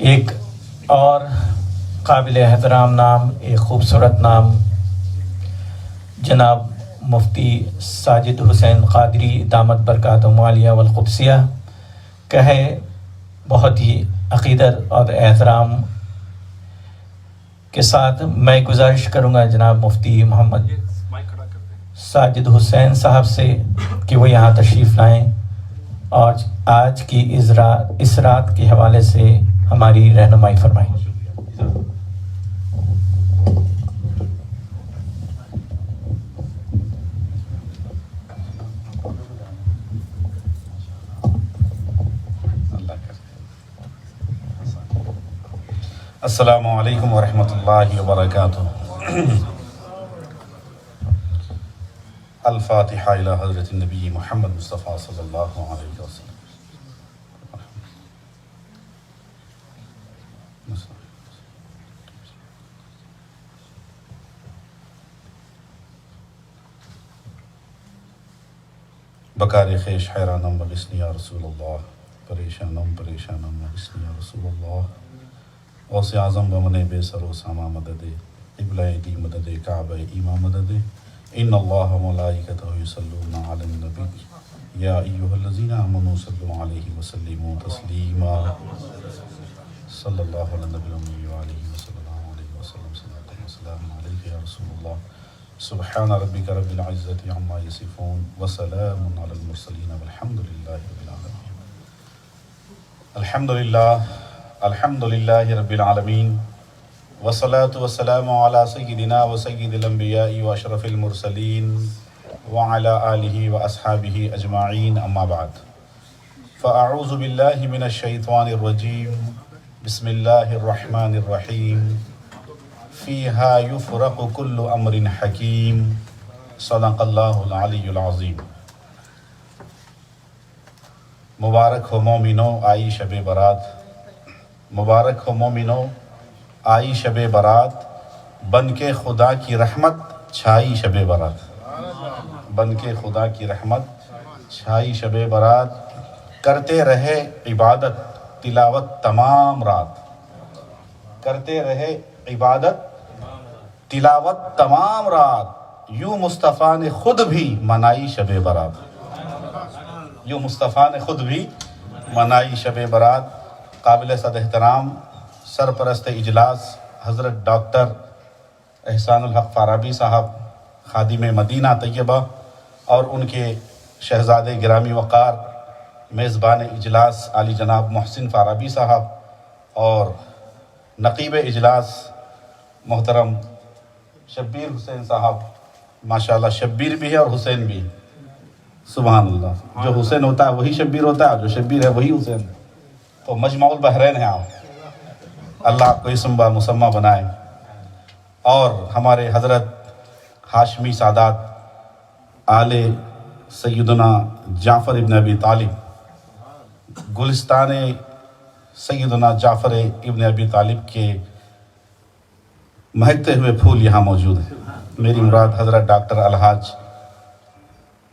ایک اور قابل احترام نام، ایک خوبصورت نام جناب مفتی ساجد حسین قادری دامت برکاتہم عالیہ والقدسیہ کا ہے۔ بہت ہی عقیدت اور احترام کے ساتھ میں گزارش کروں گا جناب مفتی محمد ساجد حسین صاحب سے کہ وہ یہاں تشریف لائیں اور آج کی اس رات کے حوالے سے ہماری رہنمائی فرمائیں۔ السلام علیکم ورحمۃ اللہ وبرکاتہ۔ الفاتحہ الی حضرت النبی محمد مصطفیٰ صلی اللہ علیہ وسلم۔ بکار خیش حیرانم بغسنی یا رسول اللہ، پریشانم بغسنی یا رسول اللہ، غوث اعظم بمن بے سر و ساما مدد، قبلہ دی مدد، کعبہ ایما مدد، ان اللہ ملائکتہ یصلون علی النبی یا ایہا الذین آمنوا صلوا علیہ وسلموا تسلیما، صلی اللہ علی النبی الأمی وآلہ صلی اللہ علیہ وسلم، صلاۃ و سلام علیک یا رسول اللہ، سبحان ربک رب العزۃ عما یصفون وسلام علی المرسلین والحمد للہ رب العالمین۔ الحمد للہ رب العالمین، والصلاة والسلام علی سیدنا و سید الانبیاء و اشرف المرسلین وعلی آلہ و اصحابہ اجمعین، اما بعد فاعوذ باللہ من الشیطان الرجیم، بسم اللہ الرحمن الرحیم، فیہا یفرق کل امر حکیم، صدق اللہ العلی العظیم۔ مبارک ہو مومنو آئی شب برات، مبارک ہو مومنو آئی شب برات، بن کے خدا کی رحمت چھائی شب برات، بن کے خدا کی رحمت چھائی شب برات، کرتے رہے عبادت تلاوت تمام رات، کرتے رہے عبادت تلاوت تمام رات، یوں مصطفیٰ نے خود بھی منائی شب برات، یوں مصطفیٰ نے خود بھی منائی شب برات۔ قابل صد احترام سرپرست اجلاس حضرت ڈاکٹر احسان الحق فارابی صاحب، خادم مدینہ طیبہ، اور ان کے شہزادے گرامی وقار میزبان اجلاس عالی جناب محسن فارابی صاحب، اور نقیب اجلاس محترم شبیر حسین صاحب، ماشاءاللہ شبیر بھی ہے اور حسین بھی، سبحان اللہ، جو حسین ہوتا ہے وہی شبیر ہوتا ہے، جو شبیر ہے وہی حسین ہے، تو مجمع البحرین ہے آپ، اللہ آپ کو اسم مسمہ بنائے۔ اور ہمارے حضرت ہاشمی سادات آل سیدنا جعفر ابن ابی طالب، گلستان سیدنا جعفر ابن ابی طالب کے مہکتے ہوئے پھول یہاں موجود ہیں۔ میری مراد حضرت ڈاکٹر الحاج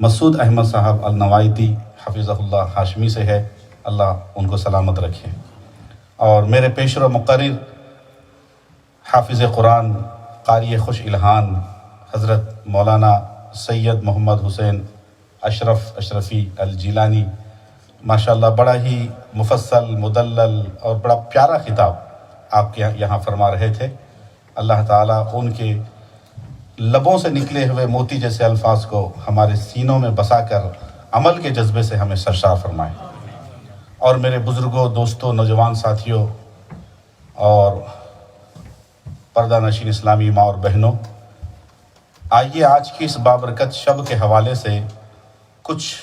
مسعود احمد صاحب النوائیتی حفظہ اللہ ہاشمی سے ہے، اللہ ان کو سلامت رکھے۔ اور میرے پیشرو مقرر حافظ قرآن قاری خوش الہان حضرت مولانا سید محمد حسین اشرفی الجیلانی، ماشاءاللہ بڑا ہی مفصل مدلل اور بڑا پیارا خطاب آپ کے یہاں فرما رہے تھے۔ اللہ تعالیٰ ان کے لبوں سے نکلے ہوئے موتی جیسے الفاظ کو ہمارے سینوں میں بسا کر عمل کے جذبے سے ہمیں سرشار فرمائے۔ اور میرے بزرگوں، دوستوں، نوجوان ساتھیوں اور پردہ نشین اسلامی ماں اور بہنوں، آئیے آج کی اس بابرکت شب کے حوالے سے کچھ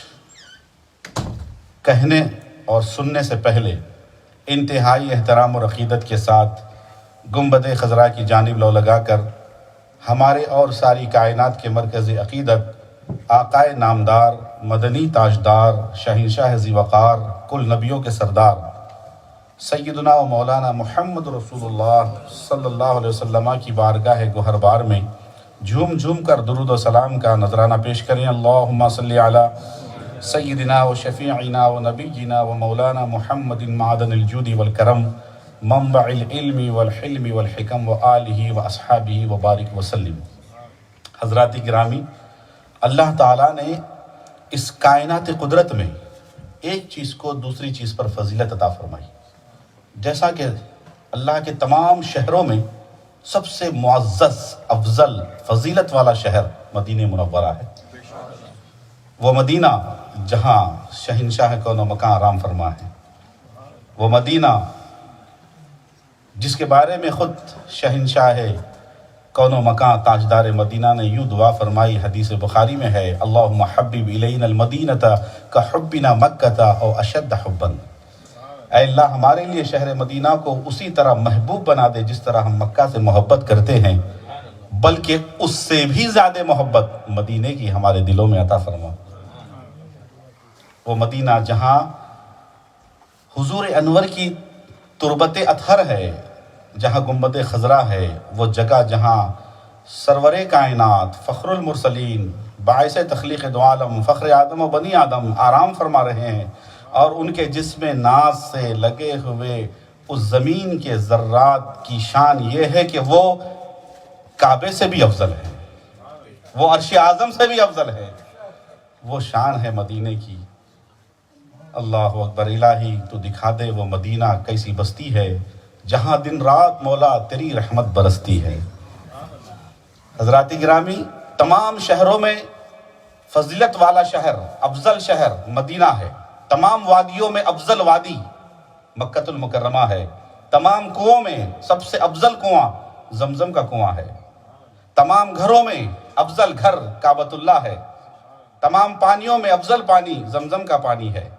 کہنے اور سننے سے پہلے انتہائی احترام اور عقیدت کے ساتھ گنبد خضراء کی جانب لو لگا کر ہمارے اور ساری کائنات کے مرکز عقیدت آقائے نامدار، مدنی تاجدار، شہنشاہ ذی وقار، کل نبیوں کے سردار سیدنا و مولانا محمد رسول اللہ صلی اللہ علیہ وسلم کی بارگاہ گوہر بار میں جھوم جھوم کر درود و سلام کا نذرانہ پیش کریں۔ اللہم صلی علی سیدنا و شفیعنا و نبینا و مولانا محمد معدن الجود والکرم منبع العلم والحلم والحکم وآلہ واصحابہ وبارک وسلم۔ حضرات گرامی، اللہ تعالیٰ نے اس کائنات قدرت میں ایک چیز کو دوسری چیز پر فضیلت عطا فرمائی۔ جیسا کہ اللہ کے تمام شہروں میں سب سے معزز، افضل، فضیلت والا شہر مدینہ منورہ ہے، وہ مدینہ جہاں شہنشاہ کون و مکان آرام فرما ہے، وہ مدینہ جس کے بارے میں خود شہنشاہ کون و مکان تاجدار مدینہ نے یوں دعا فرمائی، حدیث بخاری میں ہے، اللہم حبب الینا المدینۃ کحبنا مکۃ او اشد حبا۔ اے اللہ ہمارے لیے شہر مدینہ کو اسی طرح محبوب بنا دے جس طرح ہم مکہ سے محبت کرتے ہیں، بلکہ اس سے بھی زیادہ محبت مدینہ کی ہمارے دلوں میں عطا فرما۔ وہ مدینہ جہاں حضور انور کی تربت اطہر ہے، جہاں گنبد خضرا ہے، وہ جگہ جہاں سرور کائنات، فخر المرسلین، باعث تخلیق دو عالم، فخر آدم و بنی آدم آرام فرما رہے ہیں، اور ان کے جسم ناز سے لگے ہوئے اس زمین کے ذرات کی شان یہ ہے کہ وہ کعبے سے بھی افضل ہے، وہ عرش اعظم سے بھی افضل ہے، وہ شان ہے مدینہ کی۔ اللہ اکبر، الہی تو دکھا دے وہ مدینہ کیسی بستی ہے جہاں دن رات مولا تیری رحمت برستی ہے۔ حضرات گرامی، تمام شہروں میں فضیلت والا شہر، افضل شہر مدینہ ہے۔ تمام وادیوں میں افضل وادی مکۃ المکرمہ ہے۔ تمام کنووں میں سب سے افضل کنواں زمزم کا کنواں ہے۔ تمام گھروں میں افضل گھر کعبۃ اللہ ہے۔ تمام پانیوں میں افضل پانی زمزم کا پانی ہے۔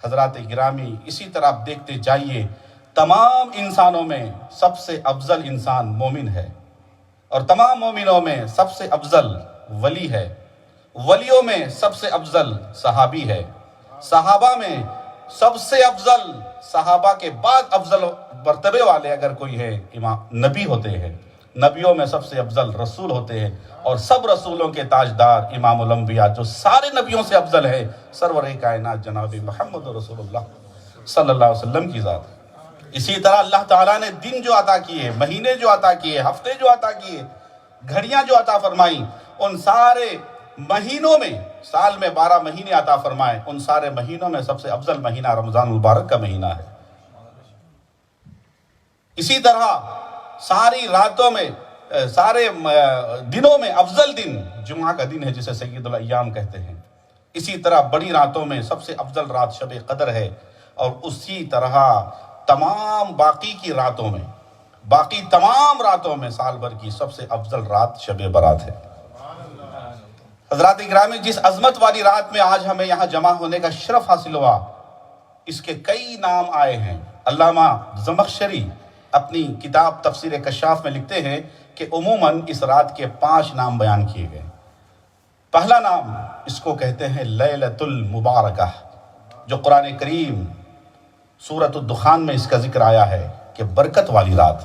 حضرات گرامی، اسی طرح آپ دیکھتے جائیے، تمام انسانوں میں سب سے افضل انسان مومن ہے، اور تمام مومنوں میں سب سے افضل ولی ہے۔ ولیوں میں سب سے افضل صحابی ہے۔ صحابہ میں سب سے افضل، صحابہ کے بعد افضل مرتبے والے اگر کوئی ہے، امام نبی ہوتے ہیں۔ نبیوں میں سب سے افضل رسول ہوتے ہیں، اور سب رسولوں کے تاجدار امام الانبیاء جو سارے نبیوں سے افضل ہے، سرور کائنات جناب محمد رسول اللہ صلی اللہ علیہ وسلم کی ذات۔ اسی طرح اللہ تعالیٰ نے دن جو عطا کیے، مہینے جو عطا کیے، ہفتے جو عطا کیے، گھڑیاں جو عطا فرمائیں، ان سارے مہینوں میں، سال میں 12 مہینے عطا فرمائے، ان سارے مہینوں میں سب سے افضل مہینہ رمضان المبارک کا مہینہ ہے۔ اسی طرح ساری راتوں میں، سارے دنوں میں افضل دن جمعہ کا دن ہے جسے سید الایام کہتے ہیں۔ اسی طرح بڑی راتوں میں سب سے افضل رات شب قدر ہے، اور اسی طرح تمام باقی کی راتوں میں، باقی تمام راتوں میں سال بھر کی سب سے افضل رات شب برات ہے۔ حضرات گرامی، جس عظمت والی رات میں آج ہمیں یہاں جمع ہونے کا شرف حاصل ہوا، اس کے کئی نام آئے ہیں۔ علامہ زمخشری اپنی کتاب تفسیر کشاف میں لکھتے ہیں کہ عموماً اس رات کے 5 نام بیان کیے گئے۔ پہلا نام اس کو کہتے ہیں لیلۃ المبارکہ، جو قرآن کریم سورۃ الدخان میں اس کا ذکر آیا ہے کہ برکت والی رات۔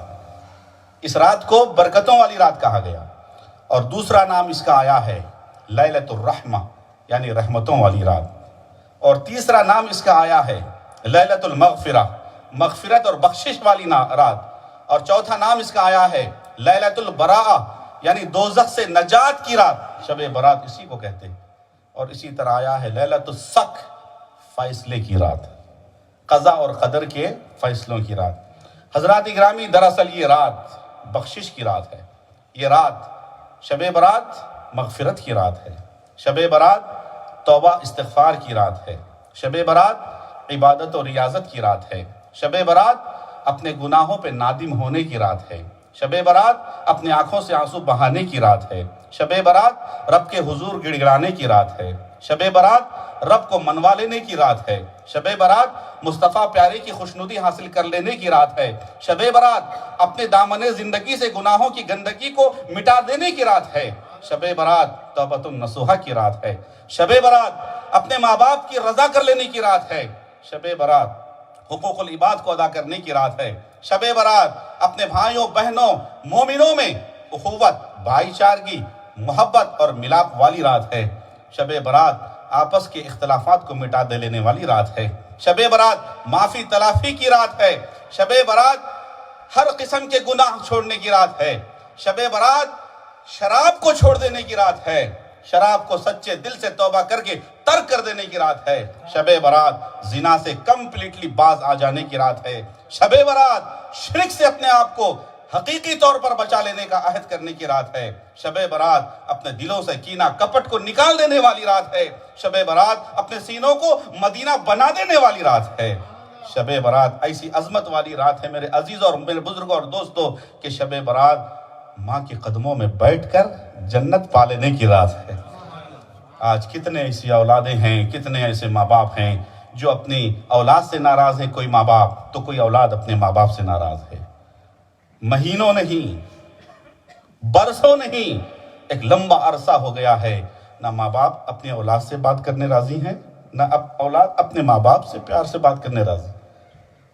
اس رات کو برکتوں والی رات کہا گیا۔ اور دوسرا نام اس کا آیا ہے لیلۃ الرحمہ، یعنی رحمتوں والی رات۔ اور تیسرا نام اس کا آیا ہے لیلۃ المغفرہ، مغفرت اور بخشش والی رات۔ اور چوتھا نام اس کا آیا ہے لیلۃ البراءہ، یعنی دوزخ سے نجات کی رات، شب برات اسی کو کہتے ہیں۔ اور اسی طرح آیا ہے لیلۃ الصق، فیصلے کی رات، قضاء اور قدر کے فیصلوں کی رات۔ حضرات گرامی، دراصل یہ رات بخشش کی رات ہے۔ یہ رات شب برات مغفرت کی رات ہے۔ شب برات توبہ استغفار کی رات ہے۔ شب برات عبادت اور ریاضت کی رات ہے۔ شب برات اپنے گناہوں پہ نادم ہونے کی رات ہے۔ شب برات اپنے آنکھوں سے آنسو بہانے کی رات ہے۔ شب برات رب کے حضور گڑ گڑانے کی رات ہے۔ شب برات رب کو منوا لینے کی رات ہے۔ شب برات مصطفیٰ پیارے کی خوشنودی حاصل کر لینے کی رات ہے۔ شب برات اپنے دامن زندگی سے گناہوں کی گندگی کو مٹا دینے کی رات ہے۔ شب برات توبۃ النصوحہ کی رات ہے۔ شب برات اپنے ماں باپ کی رضا کر لینے کی رات ہے۔ شب برات حقوق العباد کو ادا کرنے کی رات ہے۔ شب برات اپنے بھائیوں بہنوں مومنوں میں اخوت، بھائی چارگی، محبت اور ملاپ والی رات ہے۔ شب برات آپس کے اختلافات کو مٹا دے لینے والی رات ہے۔ شب برات معافی تلافی کی رات ہے۔ شب برات ہر قسم کے گناہ چھوڑنے کی رات ہے. شب برات شراب کو چھوڑ دینے کی رات ہے. شراب کو سچے دل سے توبہ کر کے ترک کر دینے کی رات ہے. شب برات زنا سے کمپلیٹلی باز آ جانے کی رات ہے. شب برات شرک سے اپنے آپ کو حقیقی طور پر بچا لینے کا عہد کرنے کی رات ہے. شب برات اپنے دلوں سے کینہ کپٹ کو نکال دینے والی رات ہے. شب برات اپنے سینوں کو مدینہ بنا دینے والی رات ہے. شب برات ایسی عظمت والی رات ہے میرے عزیزوں اور میرے بزرگوں اور دوستوں کہ شب برات ماں کے قدموں میں بیٹھ کر جنت پا لینے کی رات ہے. آج کتنے ایسی اولادیں ہیں، کتنے ایسے ماں باپ ہیں جو اپنی اولاد سے ناراض ہیں. کوئی ماں باپ تو کوئی اولاد اپنے ماں باپ سے ناراض ہے. مہینوں نہیں، برسوں نہیں، ایک لمبا عرصہ ہو گیا ہے نہ ماں باپ اپنے اولاد سے بات کرنے راضی ہیں، نہ اولاد اپنے ماں باپ سے پیار سے بات کرنے راضی.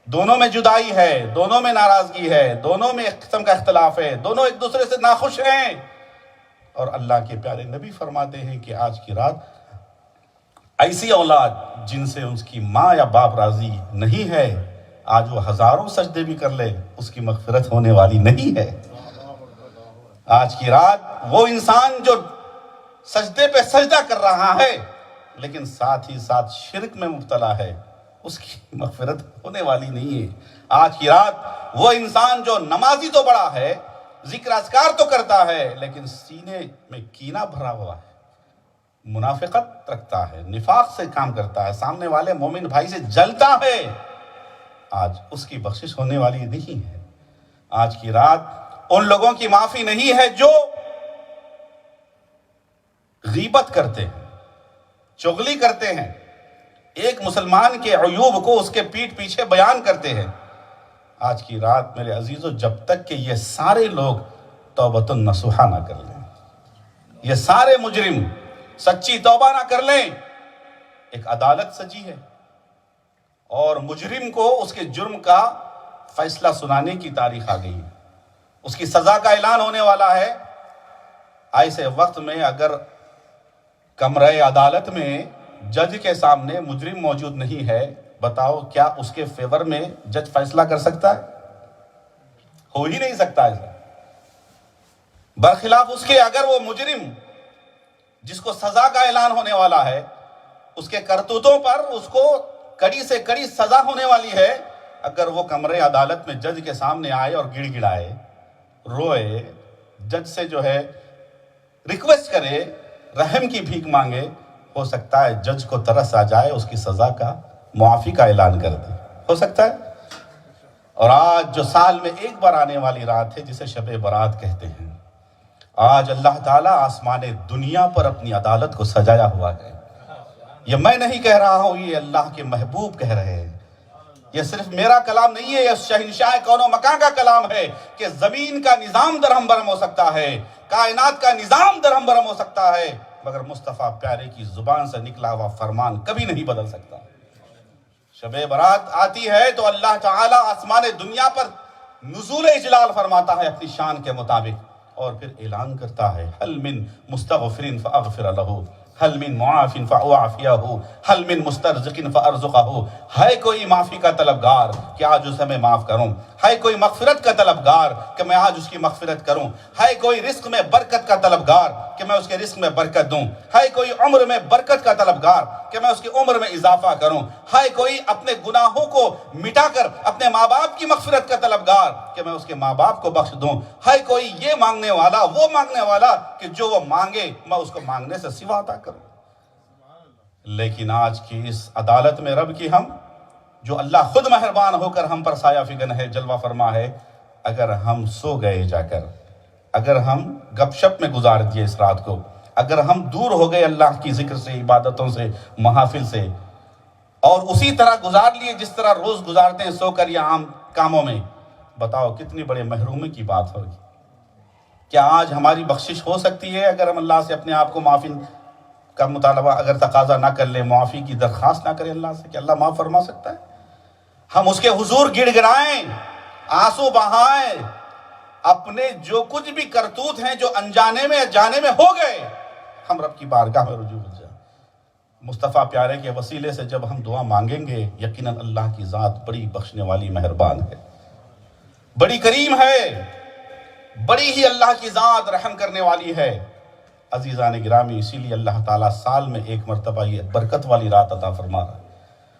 دونوں میں جدائی ہے، دونوں میں ناراضگی ہے، دونوں میں ایک قسم کا اختلاف ہے، دونوں ایک دوسرے سے ناخوش ہیں. اور اللہ کے پیارے نبی فرماتے ہیں کہ آج کی رات ایسی اولاد جن سے اس کی ماں یا باپ راضی نہیں ہے، آج وہ ہزاروں سجدے بھی کر لے اس کی مغفرت ہونے والی نہیں ہے. آج کی رات وہ انسان جو سجدے پہ سجدہ کر رہا ہے لیکن ساتھ ہی ساتھ شرک میں مبتلا ہے، اس کی مغفرت ہونے والی نہیں ہے. آج کی رات وہ انسان جو نمازی تو بڑا ہے، ذکر اذکار تو کرتا ہے لیکن سینے میں کینہ بھرا ہوا ہے، منافقت رکھتا ہے، نفاق سے کام کرتا ہے، سامنے والے مومن بھائی سے جلتا ہے، آج اس کی بخشش ہونے والی نہیں ہے. آج کی رات ان لوگوں کی معافی نہیں ہے جو غیبت کرتے ہیں، چغلی کرتے ہیں، ایک مسلمان کے عیوب کو اس کے پیٹھ پیچھے بیان کرتے ہیں. آج کی رات میرے عزیزو جب تک کہ یہ سارے لوگ توبۃ النصوحہ نہ کر لیں، یہ سارے مجرم سچی توبہ نہ کر لیں، ایک عدالت سجی ہے اور مجرم کو اس کے جرم کا فیصلہ سنانے کی تاریخ آ گئی ہے، اس کی سزا کا اعلان ہونے والا ہے. ایسے وقت میں اگر کمرہ عدالت میں جج کے سامنے مجرم موجود نہیں ہے، بتاؤ کیا اس کے فیور میں جج فیصلہ کر سکتا ہے؟ ہو ہی نہیں سکتا ایسا. برخلاف اس کے اگر وہ مجرم جس کو سزا کا اعلان ہونے والا ہے، اس کے کرتوتوں پر اس کو کڑی سے کڑی سزا ہونے والی ہے، اگر وہ کمرے عدالت میں جج کے سامنے آئے اور گڑ گڑائے، روئے، جج سے جو ہے ریکویسٹ کرے، رحم کی بھیک مانگے، ہو سکتا ہے جج کو ترس آ جائے، اس کی سزا کا معافی کا اعلان کر دے، ہو سکتا ہے. اور آج جو سال میں ایک بار آنے والی رات ہے جسے شب برات کہتے ہیں، آج اللہ تعالیٰ آسمان دنیا پر اپنی عدالت کو سجایا ہوا ہے. یہ میں نہیں کہہ رہا ہوں، یہ اللہ کے محبوب کہہ رہے ہیں. یہ صرف میرا کلام نہیں ہے، یہ شہنشاہ کون و مکان کا کلام ہے کہ زمین کا نظام درہم برہم ہو سکتا ہے، کائنات کا نظام درہم برہم ہو سکتا ہے، مگر مصطفیٰ پیارے کی زبان سے نکلا ہوا فرمان کبھی نہیں بدل سکتا. شب برات آتی ہے تو اللہ تعالیٰ آسمان دنیا پر نزول اجلال فرماتا ہے اپنی شان کے مطابق، اور پھر اعلان کرتا ہے حل من مستغفر فاغفر لہ، حل من معاف فاعافیہ، حل من مسترزق فارزقہ. ہے کوئی معافی کا طلبگار کہ آج اسے میں معاف کروں؟ ہے کوئی مغفرت کا طلبگار کہ میں آج اس کی مغفرت کروں؟ ہے کوئی رزق میں برکت کا طلبگار کہ میں اس کے رزق میں برکت دوں؟ ہے کوئی عمر میں برکت کا طلبگار کہ میں اس کی عمر میں اضافہ کروں؟ ہے کوئی اپنے گناہوں کو مٹا کر اپنے ماں باپ کی مغفرت کا طلبگار کہ میں اس کے ماں باپ کو بخش دوں؟ ہے کوئی یہ مانگنے والا، وہ مانگنے والا کہ جو وہ مانگے میں اس کو مانگنے سے سوا عطا کروں؟ لیکن آج کی اس عدالت میں رب کی ہم جو اللہ خود مہربان ہو کر ہم پر سایہ فگن ہے، جلوہ فرما ہے، اگر ہم سو گئے جا کر، اگر ہم گپ شپ میں گزار دیے اس رات کو، اگر ہم دور ہو گئے اللہ کی ذکر سے، عبادتوں سے، محافل سے، اور اسی طرح گزار لیے جس طرح روز گزارتے ہیں سو کر یا عام کاموں میں، بتاؤ کتنی بڑے محرومی کی بات ہوگی. کیا آج ہماری بخشش ہو سکتی ہے اگر ہم اللہ سے اپنے آپ کو معافی کا مطالبہ اگر تقاضا نہ کر لیں، معافی کی درخواست نہ کریں اللہ سے کہ اللہ معاف فرما سکتا ہے؟ ہم اس کے حضور گڑ گڑائیں، آنسو بہائیں، اپنے جو کچھ بھی کرتوت ہیں جو انجانے میں جانے میں ہو گئے، ہم رب کی بارگاہ میں رجوع ہو جائیں. مصطفیٰ پیارے کے وسیلے سے جب ہم دعا مانگیں گے، یقیناً اللہ کی ذات بڑی بخشنے والی مہربان ہے. بڑی کریم ہے، بڑی ہی اللہ کی ذات رحم کرنے والی ہے۔ عزیزان گرامی، اسی لیے اللہ تعالیٰ سال میں ایک مرتبہ یہ برکت والی رات عطا فرما رہا ہے،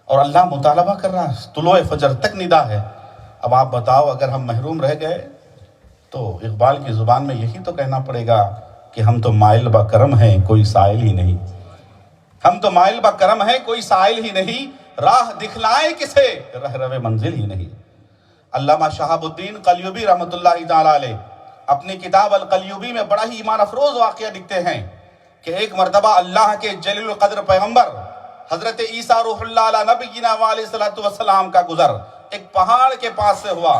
اور اللہ مطالبہ کر رہا ہے، طلوع فجر تک ندا ہے۔ اب آپ بتاؤ، اگر ہم محروم رہ گئے تو اقبال کی زبان میں یہی تو کہنا پڑے گا کہ ہم تو مائل با کرم ہیں، کوئی سائل ہی نہیں۔ ہم تو مائل با کرم ہیں، کوئی سائل ہی نہیں، راہ دکھلائے کسے، رہ رو منزل ہی نہیں۔ علامہ شہاب الدین قلیوبی رحمۃ اللہ تعالیٰ علیہ اپنی کتاب القلیوبی میں بڑا ہی ایمان افروز واقعہ لکھتے ہیں کہ ایک مرتبہ اللہ کے جلیل القدر پیغمبر حضرت عیسیٰ روح اللہ علیہ نبینا علیہ السلام کا گزر ایک پہاڑ کے پاس سے ہوا۔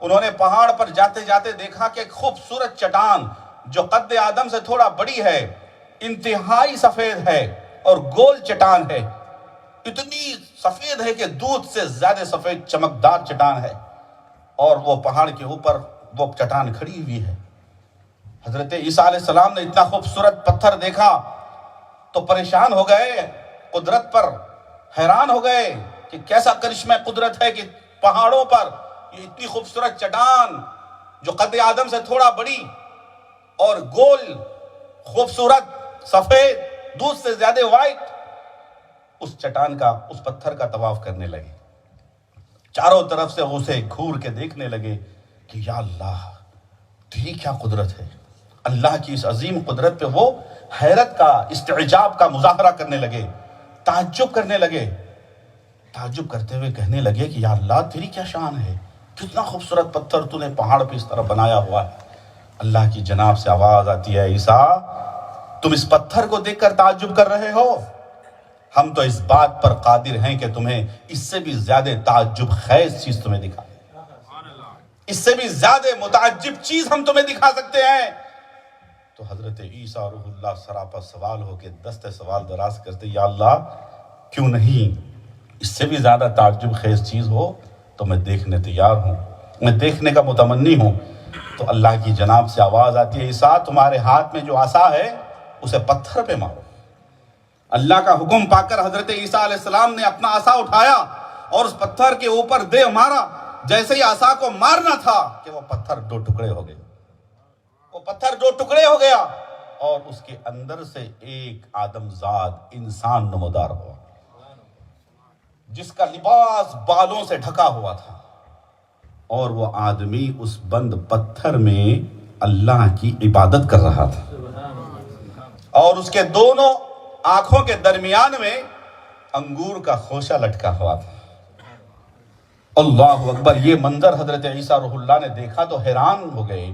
انہوں نے پہاڑ پر جاتے جاتے دیکھا کہ ایک خوبصورت چٹان جو قد آدم سے تھوڑا بڑی ہے، انتہائی سفید ہے اور گول چٹان ہے، اتنی سفید ہے کہ دودھ سے زیادہ سفید چمکدار چٹان ہے، اور وہ پہاڑ کے اوپر وہ چٹان کھڑی ہوئی ہے۔ حضرت عیسیٰ علیہ السلام نے اتنا خوبصورت پتھر دیکھا تو پریشان ہو گئے، قدرت پر حیران ہو گئے کہ کیسا کرشمہ قدرت ہے کہ پہاڑوں پر یہ اتنی خوبصورت چٹان جو قد آدم سے تھوڑا بڑی اور گول، خوبصورت، سفید، دودھ سے زیادہ وائٹ، اس چٹان کا، اس پتھر کا طواف کرنے لگے۔ چاروں طرف سے اسے گھور کے دیکھنے لگے کہ یا اللہ، تیری کیا قدرت ہے۔ اللہ کی اس عظیم قدرت پہ وہ حیرت کا، استعجاب کا مظاہرہ کرنے لگے، تعجب کرنے لگے، تعجب کرتے ہوئے کہنے لگے کہ یا اللہ، تیری کیا شان ہے، کتنا خوبصورت پتھر تو نے پہاڑ پہ اس طرح بنایا ہوا ہے۔ اللہ کی جناب سے آواز آتی ہے، عیسیٰ تم اس پتھر کو دیکھ کر تعجب کر رہے ہو، ہم تو اس بات پر قادر ہیں کہ تمہیں اس سے بھی زیادہ تعجب خیز چیز تمہیں دکھائیں، اس سے بھی زیادہ متعجب چیز ہم تمہیں دکھا سکتے ہیں۔ تو حضرت عیسیٰ روح اللہ سراپا سوال ہو کے دست سوال دراز کرتے، یا اللہ، کیوں نہیں اس سے بھی زیادہ تعجب خیز چیز ہو تو میں دیکھنے تیار ہوں، میں دیکھنے کا متمنی ہوں۔ تو اللہ کی جناب سے آواز آتی ہے، عیسیٰ تمہارے ہاتھ میں جو عصا ہے اسے پتھر پہ مارو۔ اللہ کا حکم پا کر حضرت عیسیٰ علیہ السلام نے اپنا عصا اٹھایا اور اس پتھر کے اوپر دے مارا۔ جیسے ہی عصا کو مارنا تھا کہ وہ پتھر دو ٹکڑے ہو گئے، وہ پتھر دو ٹکڑے ہو گیا، اور اس کے اندر سے ایک آدمزاد انسان نمودار ہوا، جس کا لباس بالوں سے ڈھکا ہوا تھا، اور وہ آدمی اس بند پتھر میں اللہ کی عبادت کر رہا تھا، اور اس کے دونوں آنکھوں کے درمیان میں انگور کا خوشہ لٹکا ہوا تھا۔ اللہ اکبر! یہ منظر حضرت عیسیٰ روح اللہ نے دیکھا تو حیران ہو گئے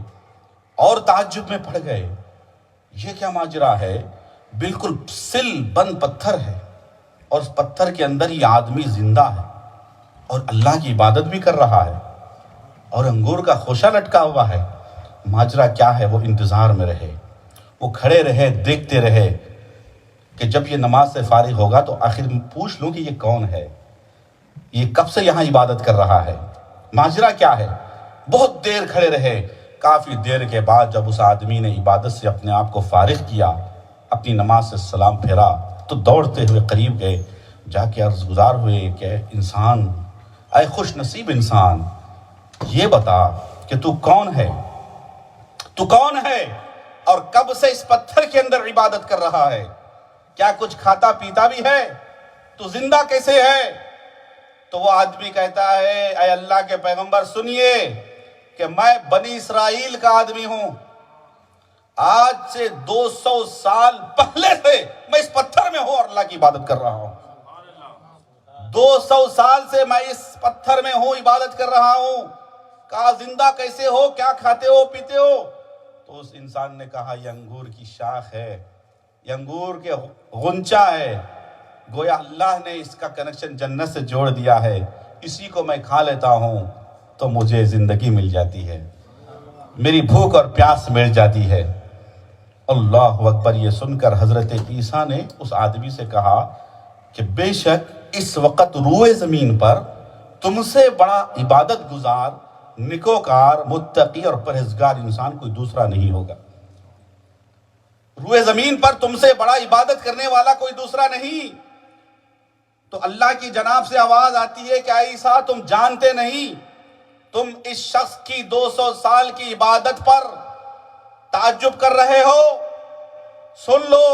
اور تعجب میں پڑ گئے، یہ کیا ماجرا ہے؟ بالکل سل بند پتھر ہے، اور اس پتھر کے اندر یہ آدمی زندہ ہے اور اللہ کی عبادت بھی کر رہا ہے، اور انگور کا خوشہ لٹکا ہوا ہے۔ ماجرا کیا ہے؟ وہ انتظار میں رہے، وہ کھڑے رہے، دیکھتے رہے کہ جب یہ نماز سے فارغ ہوگا تو آخر پوچھ لوں کہ یہ کون ہے، یہ کب سے یہاں عبادت کر رہا ہے، ماجرا کیا ہے۔ بہت دیر کھڑے رہے، کافی دیر کے بعد جب اس آدمی نے عبادت سے اپنے آپ کو فارغ کیا، اپنی نماز سے سلام پھیرا، تو دوڑتے ہوئے قریب گئے، جا کے عرض گزار ہوئے کہ انسان، اے خوش نصیب انسان، یہ بتا کہ تو کون ہے، تو کون ہے، اور کب سے اس پتھر کے اندر عبادت کر رہا ہے، کیا کچھ کھاتا پیتا بھی ہے، تو زندہ کیسے ہے؟ تو وہ آدمی کہتا ہے، اے اللہ کے پیغمبر سنیے کہ میں بنی اسرائیل کا آدمی ہوں، آج سے 200 سال پہلے سے میں اس پتھر میں ہوں اور اللہ کی عبادت کر رہا ہوں، 200 سال سے میں اس پتھر میں ہوں، عبادت کر رہا ہوں، کہا زندہ کیسے ہو، کیا کھاتے ہو پیتے ہو؟ تو اس انسان نے کہا یہ انگور کی شاخ ہے، یہ انگور کے غنچہ ہے، گویا اللہ نے اس کا کنیکشن جنت سے جوڑ دیا ہے، اسی کو میں کھا لیتا ہوں تو مجھے زندگی مل جاتی ہے، میری بھوک اور پیاس مٹ جاتی ہے۔ اللہ اکبر! یہ سن کر حضرت عیسیٰ نے اس آدمی سے کہا کہ بے شک اس وقت روئے زمین پر تم سے بڑا عبادت گزار، نکوکار، متقی اور پرہیزگار انسان کوئی دوسرا نہیں ہوگا، روئے زمین پر تم سے بڑا عبادت کرنے والا کوئی دوسرا نہیں۔ تو اللہ کی جناب سے آواز آتی ہے کہ عیسیٰ تم جانتے نہیں، تم اس شخص کی 200 سال کی عبادت پر تعجب کر رہے ہو، سن لو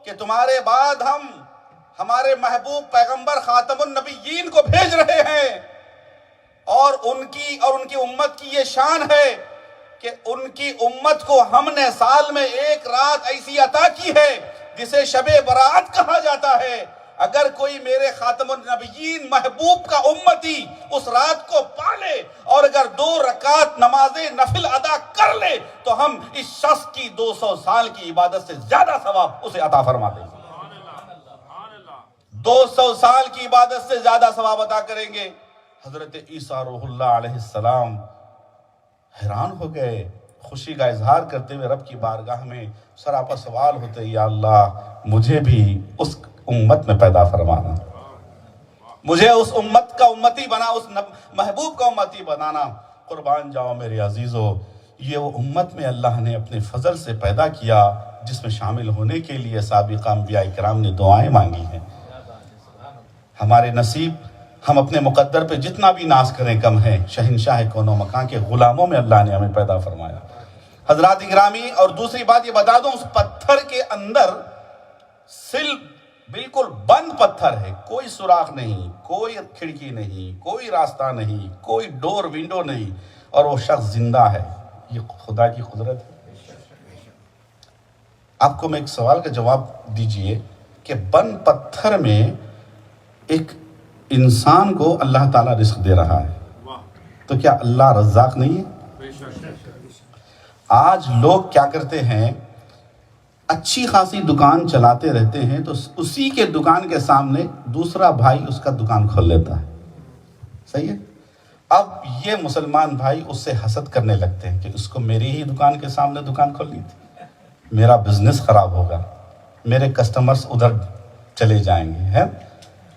کہ تمہارے بعد ہم ہمارے محبوب پیغمبر خاتم النبیین کو بھیج رہے ہیں، اور ان کی امت کی یہ شان ہے کہ ان کی امت کو ہم نے سال میں ایک رات ایسی عطا کی ہے جسے شب برات کہا جاتا ہے۔ اگر کوئی میرے خاتم النبیین محبوب کا امتی اس رات کو پالے اور اگر 2 رکعت نماز نفل ادا کر لے تو ہم اس شخص کی 200 سال کی عبادت سے زیادہ ثواب اسے عطا فرما دیں گے۔ 200 سال کی عبادت سے زیادہ ثواب عطا کریں گے۔ حضرت عیسیٰ روح اللہ علیہ السلام حیران ہو گئے، خوشی کا اظہار کرتے ہوئے رب کی بارگاہ میں سراپا سوال ہوتے، یا اللہ مجھے بھی اس امت میں پیدا فرمانا، مجھے اس امت کا امتی بنا، اس محبوب کا امتی بنانا۔ قربان جاؤ میرے عزیزو، یہ وہ امت میں اللہ نے اپنے فضل سے پیدا کیا جس میں شامل ہونے کے لیے سابقہ انبیاء کرام نے دعائیں مانگی ہیں۔ ہمارے نصیب، ہم اپنے مقدر پہ جتنا بھی ناز کریں کم ہے، شہنشاہ کون و مکان کے غلاموں میں اللہ نے ہمیں پیدا فرمایا۔ حضرات گرامی، اور دوسری بات یہ بتا دوں، اس پتھر کے اندر صلب بالکل بند پتھر ہے، کوئی سوراخ نہیں، کوئی کھڑکی نہیں، کوئی راستہ نہیں، کوئی ڈور ونڈو نہیں، اور وہ شخص زندہ ہے۔ یہ خدا کی قدرت ہے۔ آپ کو میں ایک سوال کا جواب دیجئے کہ بند پتھر میں ایک انسان کو اللہ تعالیٰ رزق دے رہا ہے، تو کیا اللہ رزاق نہیں ہے؟ آج لوگ کیا کرتے ہیں، اچھی خاصی دکان چلاتے رہتے ہیں تو اسی کے دکان کے سامنے دوسرا بھائی اس کا دکان کھول لیتا ہے، صحیح ہے؟ اب یہ مسلمان بھائی اس سے حسد کرنے لگتے ہیں کہ اس کو میری ہی دکان کے سامنے دکان کھولنی تھی، میرا بزنس خراب ہوگا، میرے کسٹمرز ادھر چلے جائیں گے، ہے؟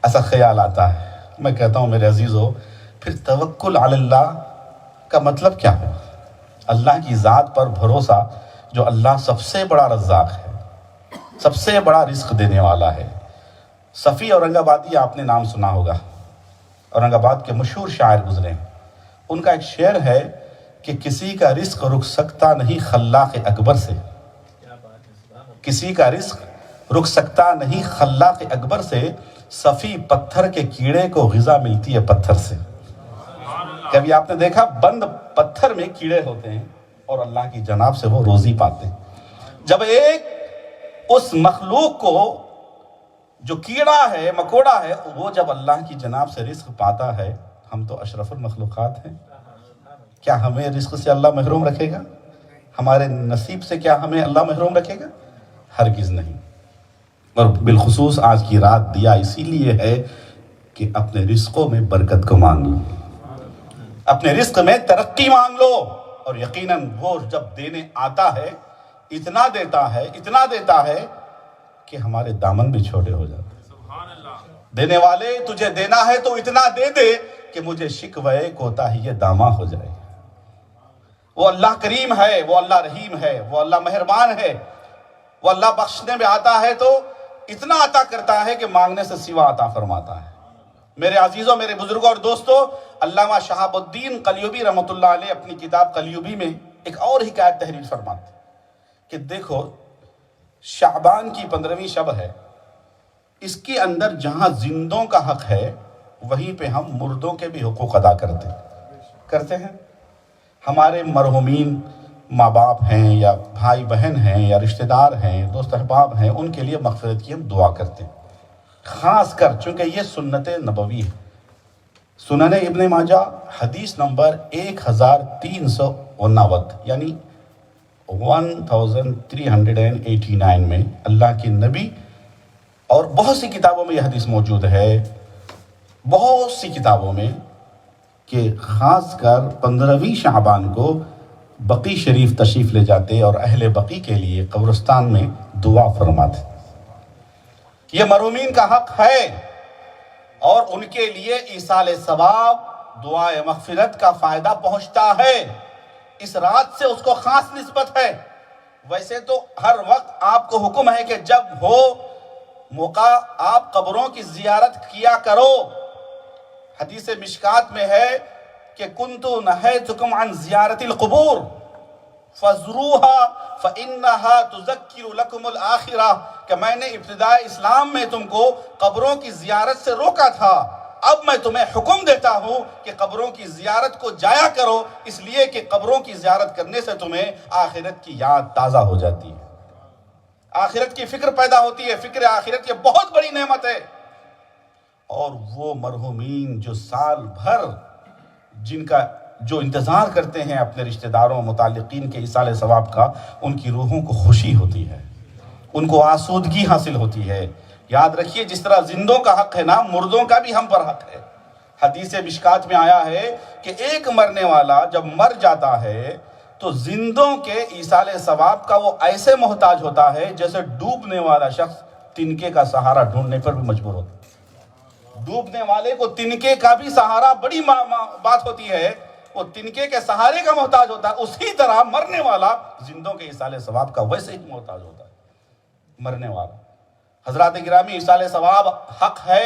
ایسا خیال آتا ہے۔ میں کہتا ہوں میرے عزیزو، پھر توکل علی اللہ کا مطلب کیا ہے؟ اللہ کی ذات پر بھروسہ، جو اللہ سب سے بڑا رزاق ہے، سب سے بڑا رزق دینے والا ہے۔ صفی اورنگ آبادی آپ نے نام سنا ہوگا، اورنگ آباد کے مشہور شاعر گزرے ہیں۔ ان کا ایک شعر ہے کہ کسی کا رزق رک سکتا نہیں خلاق اکبر سے، کسی کا رزق رک سکتا نہیں خلاق اکبر سے، صفی پتھر کے کیڑے کو غذا ملتی ہے پتھر سے۔ کبھی آپ نے دیکھا بند پتھر میں کیڑے ہوتے ہیں اور اللہ کی جناب سے وہ روزی پاتے ہیں۔ جب ایک اس مخلوق کو جو کیڑا ہے، مکوڑا ہے، وہ جب اللہ کی جناب سے رزق پاتا ہے، ہم تو اشرف المخلوقات ہیں، کیا ہمیں رزق سے اللہ محروم رکھے گا؟ ہمارے نصیب سے کیا ہمیں اللہ محروم رکھے گا؟ ہرگز نہیں۔ اور بالخصوص آج کی رات دیا اسی لیے ہے کہ اپنے رزقوں میں برکت کو مانگ لو، اپنے رزق میں ترقی مانگ لو، اور یقیناً وہ جب دینے آتا ہے اتنا دیتا ہے کہ ہمارے دامن بھی چھوٹے ہو جاتے ہیں۔ دینے والے تجھے دینا ہے تو اتنا دے دے کہ مجھے شکوے کوتاہی دامہ ہو جائے۔ وہ اللہ کریم ہے، وہ اللہ رحیم ہے، وہ اللہ مہربان ہے، وہ اللہ بخشنے میں آتا ہے تو اتنا عطا کرتا ہے کہ مانگنے سے سوا عطا فرماتا ہے۔ میرے عزیزوں، میرے بزرگوں اور دوستوں، علامہ شہاب الدین قلیوبی رحمۃ اللہ علیہ اپنی کتاب قلیوبی میں ایک اور حکایت تحریر فرماتے کہ دیکھو، شعبان کی 15ویں شب ہے، اس کے اندر جہاں زندوں کا حق ہے وہیں پہ ہم مردوں کے بھی حقوق ادا کرتے ہیں۔ ہمارے مرحومین ماں باپ ہیں یا بھائی بہن ہیں یا رشتہ دار ہیں، دوست احباب ہیں، ان کے لیے مغفرت کی ہم دعا کرتے ہیں، خاص کر چونکہ یہ سنت نبوی ہے۔ سنن ابن ماجہ حدیث نمبر 1389 یعنی 1389 میں اللہ کے نبی، اور بہت سی کتابوں میں یہ حدیث موجود ہے، بہت سی کتابوں میں، کہ خاص کر 15ویں شعبان کو بقی شریف تشریف لے جاتے اور اہل بقی کے لیے قبرستان میں دعا فرماتے۔ یہ مرحومین کا حق ہے اور ان کے لیے ایصال ثواب، دعائے مغفرت کا فائدہ پہنچتا ہے۔ اس رات سے اس کو خاص نسبت ہے۔ ویسے تو ہر وقت آپ کو حکم ہے کہ جب ہو موقع آپ قبروں کی زیارت کیا کرو۔ حدیث مشکات میں ہے کہ کنتو نہیتکم عن زیارت القبور فَزْرُوهَا فَإِنَّهَا تُذَكِّرُ لَكُمُ الْآخِرَةِ کہ میں نے ابتداء اسلام میں تم کو قبروں کی زیارت سے روکا تھا، اب میں تمہیں حکم دیتا ہوں کہ قبروں کی زیارت کو جایا کرو، اس لیے کہ قبروں کی زیارت کرنے سے تمہیں آخرت کی یاد تازہ ہو جاتی ہے، آخرت کی فکر پیدا ہوتی ہے۔ فکر آخرت یہ بہت بڑی نعمت ہے، اور وہ مرحومین جو سال بھر جن کا جو انتظار کرتے ہیں اپنے رشتہ داروں متعلقین کے ایصال ثواب کا، ان کی روحوں کو خوشی ہوتی ہے، ان کو آسودگی حاصل ہوتی ہے۔ یاد رکھیے جس طرح زندوں کا حق ہے نا، مردوں کا بھی ہم پر حق ہے۔ حدیث مشکات میں آیا ہے کہ ایک مرنے والا جب مر جاتا ہے تو زندوں کے ایصال ثواب کا وہ ایسے محتاج ہوتا ہے جیسے ڈوبنے والا شخص تنکے کا سہارا ڈھونڈنے پر بھی مجبور ہوتا ہے۔ ڈوبنے والے کو تنکے کا بھی سہارا بڑی بات ہوتی ہے، وہ تنکے کے سہارے کا محتاج ہوتا ہے، اسی طرح مرنے والا زندوں کے ایصال ثواب کا ویسے ہی محتاج ہوتا ہے۔ مرنے والا حضرات گرامی، ایصال ثواب حق ہے،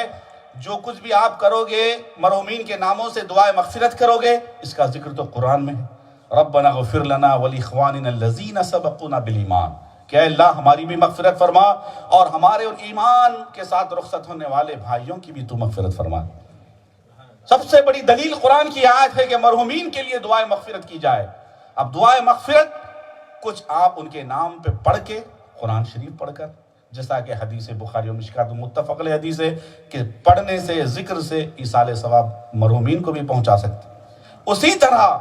جو کچھ بھی آپ کرو گے مرحومین کے ناموں سے دعائے مغفرت کرو گے، اس کا ذکر تو قرآن میں ہے، ربنا اغفر لنا ولاخواننا الذین سبقونا بالایمان، کہ اے اللہ ہماری بھی مغفرت فرما اور ہمارے اور ایمان کے ساتھ رخصت ہونے والے بھائیوں کی بھی تو مغفرت فرما۔ سب سے بڑی دلیل قرآن کی آیت ہے کہ مرحومین کے لیے دعائے مغفرت کی جائے۔ اب دعائے مغفرت کچھ آپ ان کے نام پہ پڑھ کے، قرآن شریف پڑھ کر، جیسا کہ حدیث بخاری و مشکات متفق علیہ حدیث ہے کہ پڑھنے سے، ذکر سے ایصال ثواب مرحومین کو بھی پہنچا سکتے۔ اسی طرح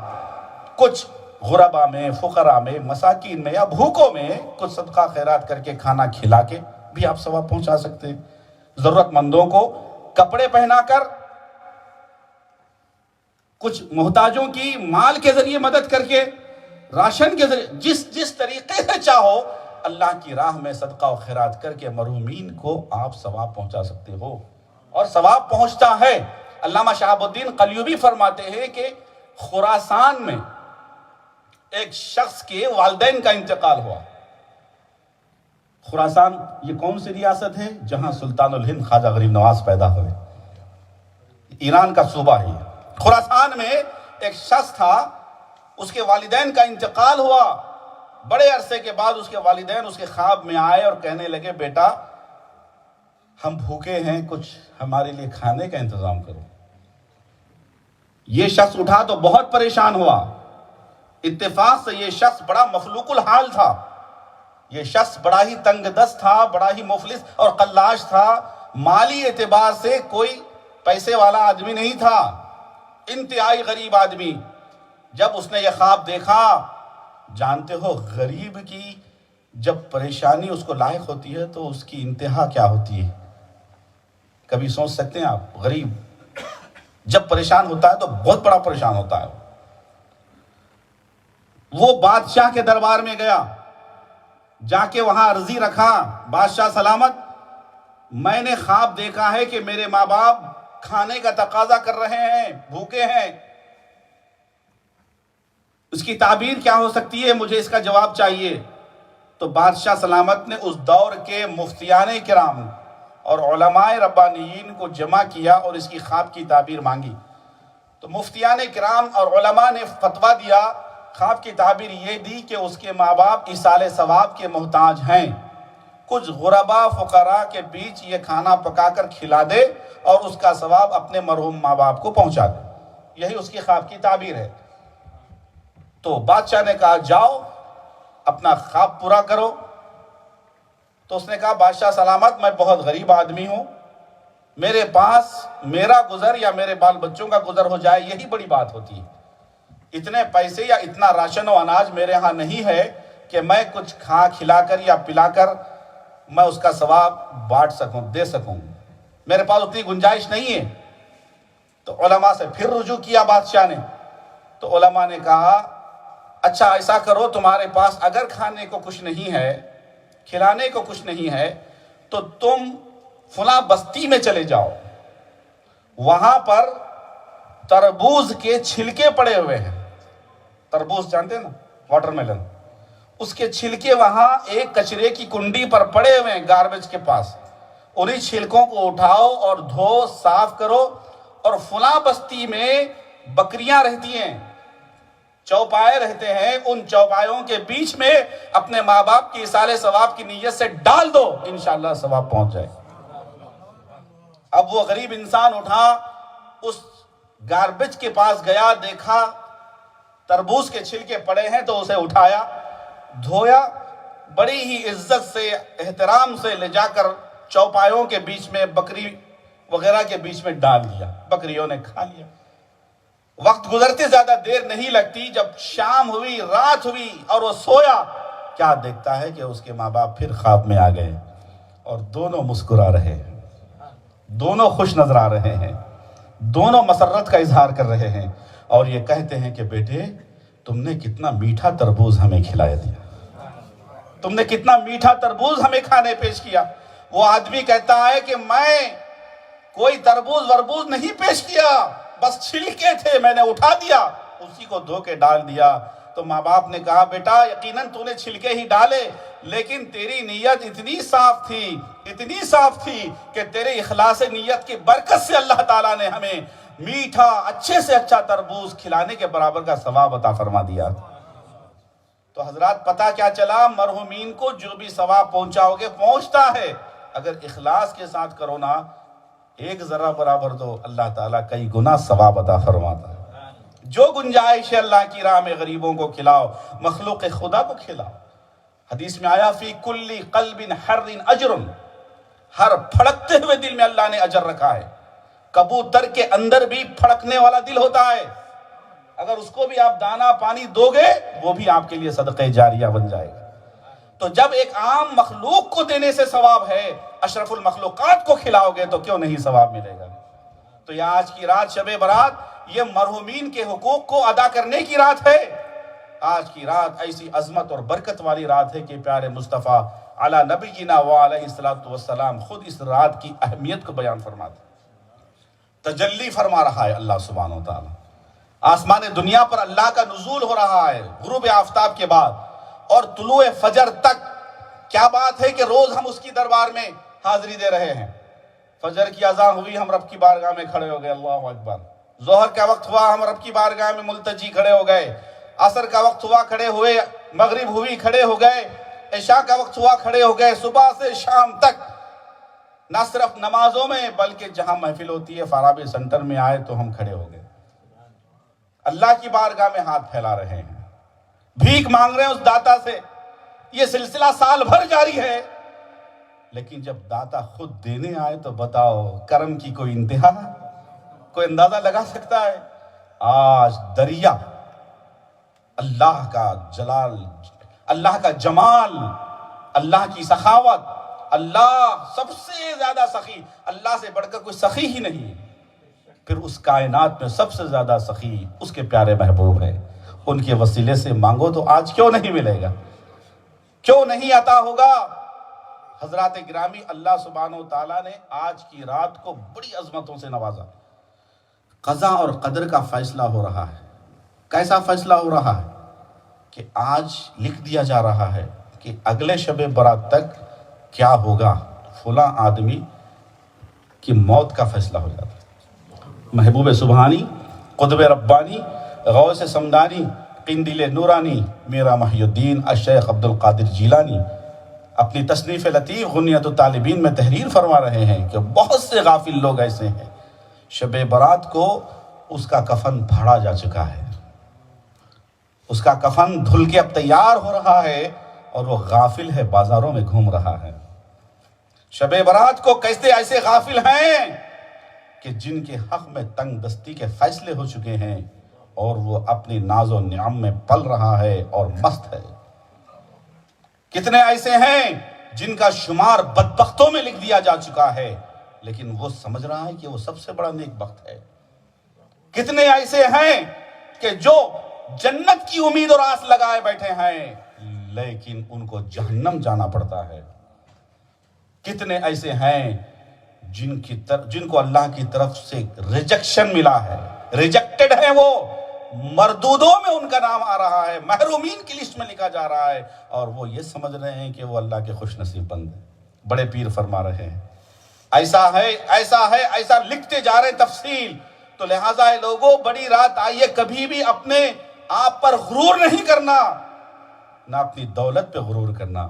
کچھ غربا میں، فقراء میں، مساکین میں یا بھوکوں میں کچھ صدقہ خیرات کر کے، کھانا کھلا کے بھی آپ ثواب پہنچا سکتے ہیں۔ ضرورت مندوں کو کپڑے پہنا کر، کچھ محتاجوں کی مال کے ذریعے مدد کر کے، راشن کے ذریعے، جس طریقے سے چاہو اللہ کی راہ میں صدقہ و خیرات کر کے مرحومین کو آپ ثواب پہنچا سکتے ہو، اور ثواب پہنچتا ہے۔ علامہ شہاب الدین قلیوبی فرماتے ہیں کہ خراسان میں ایک شخص کے والدین کا انتقال ہوا۔ خراسان یہ کون سی ریاست ہے؟ جہاں سلطان الہند خواجہ غریب نواز پیدا ہوئے، ایران کا صوبہ ہے۔ خراسان میں ایک شخص تھا، اس کے والدین کا انتقال ہوا۔ بڑے عرصے کے بعد اس کے والدین اس کے خواب میں آئے اور کہنے لگے، بیٹا ہم بھوکے ہیں، کچھ ہمارے لیے کھانے کا انتظام کرو۔ یہ شخص اٹھا تو بہت پریشان ہوا۔ اتفاق سے یہ شخص بڑا مفلوق الحال تھا، یہ شخص بڑا ہی تنگ دست تھا، بڑا ہی مفلس اور قلاش تھا، مالی اعتبار سے کوئی پیسے والا آدمی نہیں تھا، انتہائی غریب آدمی۔ جب اس نے یہ خواب دیکھا، جانتے ہو غریب کی جب پریشانی اس کو لاحق ہوتی ہے تو اس کی انتہا کیا ہوتی ہے؟ کبھی سوچ سکتے ہیں آپ؟ غریب جب پریشان ہوتا ہے تو بہت بڑا پریشان ہوتا ہے۔ وہ بادشاہ کے دربار میں گیا، جا کے وہاں عرضی رکھا، بادشاہ سلامت، میں نے خواب دیکھا ہے کہ میرے ماں باپ کھانے کا تقاضا کر رہے ہیں، بھوکے ہیں، اس کی تعبیر کیا ہو سکتی ہے؟ مجھے اس کا جواب چاہیے۔ تو بادشاہ سلامت نے اس دور کے مفتیان کرام اور علماء ربانیین کو جمع کیا اور اس کی خواب کی تعبیر مانگی۔ تو مفتیان کرام اور علماء نے فتویٰ دیا، خواب کی تعبیر یہ دی کہ اس کے ماں باپ ایصال ثواب کے محتاج ہیں، کچھ غربا فقراء کے بیچ یہ کھانا پکا کر کھلا دے اور اس کا ثواب اپنے مرحوم ماں باپ کو پہنچا دے۔ یہی اس کی خواب کی تعبیر ہے۔ تو بادشاہ نے کہا جاؤ اپنا خواب پورا کرو۔ تو اس نے کہا بادشاہ سلامت، میں بہت غریب آدمی ہوں، میرے پاس میرا گزر یا میرے بال بچوں کا گزر ہو جائے یہی بڑی بات ہوتی ہے، اتنے پیسے یا اتنا راشن و اناج میرے ہاں نہیں ہے کہ میں کچھ کھا کھلا کر یا پلا کر میں اس کا ثواب بانٹ سکوں، دے سکوں، میرے پاس اتنی گنجائش نہیں ہے۔ تو علماء سے پھر رجوع کیا بادشاہ نے۔ تو علماء نے کہا اچھا ایسا کرو، تمہارے پاس اگر کھانے کو کچھ نہیں ہے، کھلانے کو کچھ نہیں ہے، تو تم فلاں بستی میں چلے جاؤ، وہاں پر تربوز کے چھلکے پڑے ہوئے ہیں، تربوز جانتے ہیں نا، واٹر میلن، اس کے چھلکے وہاں ایک کچرے کی کنڈی پر پڑے ہوئے ہیں گاربیج کے پاس، انہی چھلکوں کو اٹھاؤ اور دھو صاف کرو اور فلاں بستی میں بکریاں رہتی ہیں، چوپائے رہتے ہیں، ان چوپایوں کے بیچ میں اپنے ماں باپ کی ایصال ثواب کی نیت سے ڈال دو، انشاءاللہ ثواب پہنچ جائے۔ اب وہ غریب انسان اٹھا، اس گاربیج کے پاس گیا، دیکھا تربوز کے چھلکے پڑے ہیں تو اسے اٹھایا، دھویا، بڑی ہی عزت سے احترام سے لے جا کر چوپایوں کے بیچ میں، بکری وغیرہ کے بیچ میں ڈال دیا، بکریوں نے کھا لیا۔ وقت گزرتے زیادہ دیر نہیں لگتی، جب شام ہوئی، رات ہوئی اور وہ سویا، کیا دیکھتا ہے کہ اس کے ماں باپ پھر خواب میں آ گئے اور دونوں مسکرا رہے ہیں، دونوں خوش نظر آ رہے ہیں، دونوں مسرت کا اظہار کر رہے ہیں اور یہ کہتے ہیں کہ بیٹے تم نے کتنا میٹھا تربوز ہمیں کھلایا دیا، تم نے کتنا میٹھا تربوز ہمیں کھانے پیش کیا۔ وہ آدمی کہتا ہے کہ میں کوئی تربوز وربوز نہیں پیش کیا، بس چھلکے تھے میں نے اٹھا دیا، اسی کو دھو کے ڈال دیا۔ تو ماں باپ نے کہا بیٹا یقیناً تو نے چھلکے ہی ڈالے، لیکن تیری نیت اتنی صاف تھی کہ تیرے اخلاص نیت کی برکت سے اللہ تعالیٰ نے ہمیں میٹھا اچھے سے اچھا تربوز کھلانے کے برابر کا ثواب عطا فرما دیا۔ تو حضرات پتہ کیا چلا، مرحومین کو جو بھی ثواب پہنچاؤ گے پہنچتا ہے، اگر اخلاص کے ساتھ کرو نا، ایک ذرہ برابر تو اللہ تعالیٰ کئی گنا ثواب عطا فرماتا ہے۔ جو گنجائش ہے اللہ کی راہ میں غریبوں کو کھلاؤ، مخلوق خدا کو کھلاؤ۔ حدیث میں آیا فی کل قلب حر اجر، ہر پھڑکتے ہوئے دل میں اللہ نے اجر رکھا ہے۔ کبوتر کے اندر بھی پھڑکنے والا دل ہوتا ہے، اگر اس کو بھی آپ دانا پانی دو گے وہ بھی آپ کے لیے صدقہ جاریہ بن جائے گا۔ تو جب ایک عام مخلوق کو دینے سے ثواب ہے، اشرف المخلوقات کو کھلاؤ گے تو کیوں نہیں ثواب ملے گا۔ تو یہ آج کی رات شب برات، یہ مرحومین کے حقوق کو ادا کرنے کی رات ہے۔ آج کی رات ایسی عظمت اور برکت والی رات ہے کہ پیارے مصطفیٰ علی نبینا وعلیہ السلام خود اس رات کی اہمیت کو بیان فرماتے ہیں۔ تجلی فرما رہا ہے اللہ سبحانہ وتعالی، آسمان دنیا پر اللہ کا نزول ہو رہا ہے غروب آفتاب کے بعد اور طلوع فجر تک۔ کیا بات ہے کہ روز ہم اس کی دربار میں حاضری دے رہے ہیں۔ فجر کی اذان ہوئی ہم رب کی بارگاہ میں کھڑے ہو گئے، اللہ اکبر۔ ظہر کا وقت ہوا ہم رب کی بارگاہ میں ملتجی کھڑے ہو گئے، عصر کا وقت ہوا کھڑے ہوئے، مغرب ہوئی کھڑے ہو گئے، عشاء کا وقت ہوا کھڑے ہو گئے، صبح سے شام تک نہ صرف نمازوں میں بلکہ جہاں محفل ہوتی ہے فارابی سنٹر میں آئے تو ہم کھڑے ہو گئے، اللہ کی بارگاہ میں ہاتھ پھیلا رہے ہیں، بھیک مانگ رہے ہیں اس داتا سے۔ یہ سلسلہ سال بھر جاری ہے، لیکن جب داتا خود دینے آئے تو بتاؤ کرم کی کوئی انتہا، کوئی اندازہ لگا سکتا ہے؟ آج دریا اللہ کا جلال، اللہ کا جمال، اللہ کی سخاوت، اللہ سب سے زیادہ سخی، اللہ سے بڑھ کر کوئی سخی ہی نہیں، پھر اس کائنات میں سب سے زیادہ سخی اس کے پیارے محبوب ہیں، ان کے وسیلے سے مانگو تو آج کیوں نہیں ملے گا، کیوں نہیں عطا ہوگا؟ حضرات گرامی، اللہ سبحانہ وتعالیٰ نے آج کی رات کو بڑی عظمتوں سے نوازا۔ قضا اور قدر کا فیصلہ ہو رہا ہے۔ کیسا فیصلہ ہو رہا ہے کہ آج لکھ دیا جا رہا ہے کہ اگلے شب برات تک کیا ہوگا، فلاں آدمی کی موت کا فیصلہ ہو جاتا ہے۔ محبوب سبحانی، قطب ربانی، غوث سمدانی، قندیل نورانی، میرا محی الدین الشیخ عبد القادر جیلانی اپنی تصنیف لطیف غنیت الطالبین میں تحریر فرما رہے ہیں کہ بہت سے غافل لوگ ایسے ہیں، شب برات کو اس کا کفن پھاڑا جا چکا ہے، اس کا کفن دھل کے اب تیار ہو رہا ہے اور وہ غافل ہے، بازاروں میں گھوم رہا ہے۔ شب برات کو کیسے ایسے غافل ہیں کہ جن کے حق میں تنگ دستی کے فیصلے ہو چکے ہیں اور وہ اپنی ناز و نعم میں پل رہا ہے اور مست ہے۔ کتنے ایسے ہیں جن کا شمار بدبختوں میں لکھ دیا جا چکا ہے لیکن وہ سمجھ رہا ہے کہ وہ سب سے بڑا نیک بخت ہے۔ کتنے ایسے ہیں کہ جو جنت کی امید اور آس لگائے بیٹھے ہیں لیکن ان کو جہنم جانا پڑتا ہے۔ کتنے ایسے ہیں جن کو اللہ کی طرف سے ریجیکشن ملا ہے، ریجیکٹڈ ہیں، وہ مردودوں میں ان کا نام آ رہا ہے، محرومین کی لسٹ میں لکھا جا رہا ہے اور وہ یہ سمجھ رہے ہیں کہ وہ اللہ کے خوش نصیب بند ہیں۔ بڑے پیر فرما رہے ہیں ایسا ہے ایسا ہے ایسا، لکھتے جا رہے تفصیل، تو لہٰذا اے لوگوں بڑی رات آئی ہے، کبھی بھی اپنے آپ پر غرور نہیں کرنا، نہ اپنی دولت پہ غرور کرنا،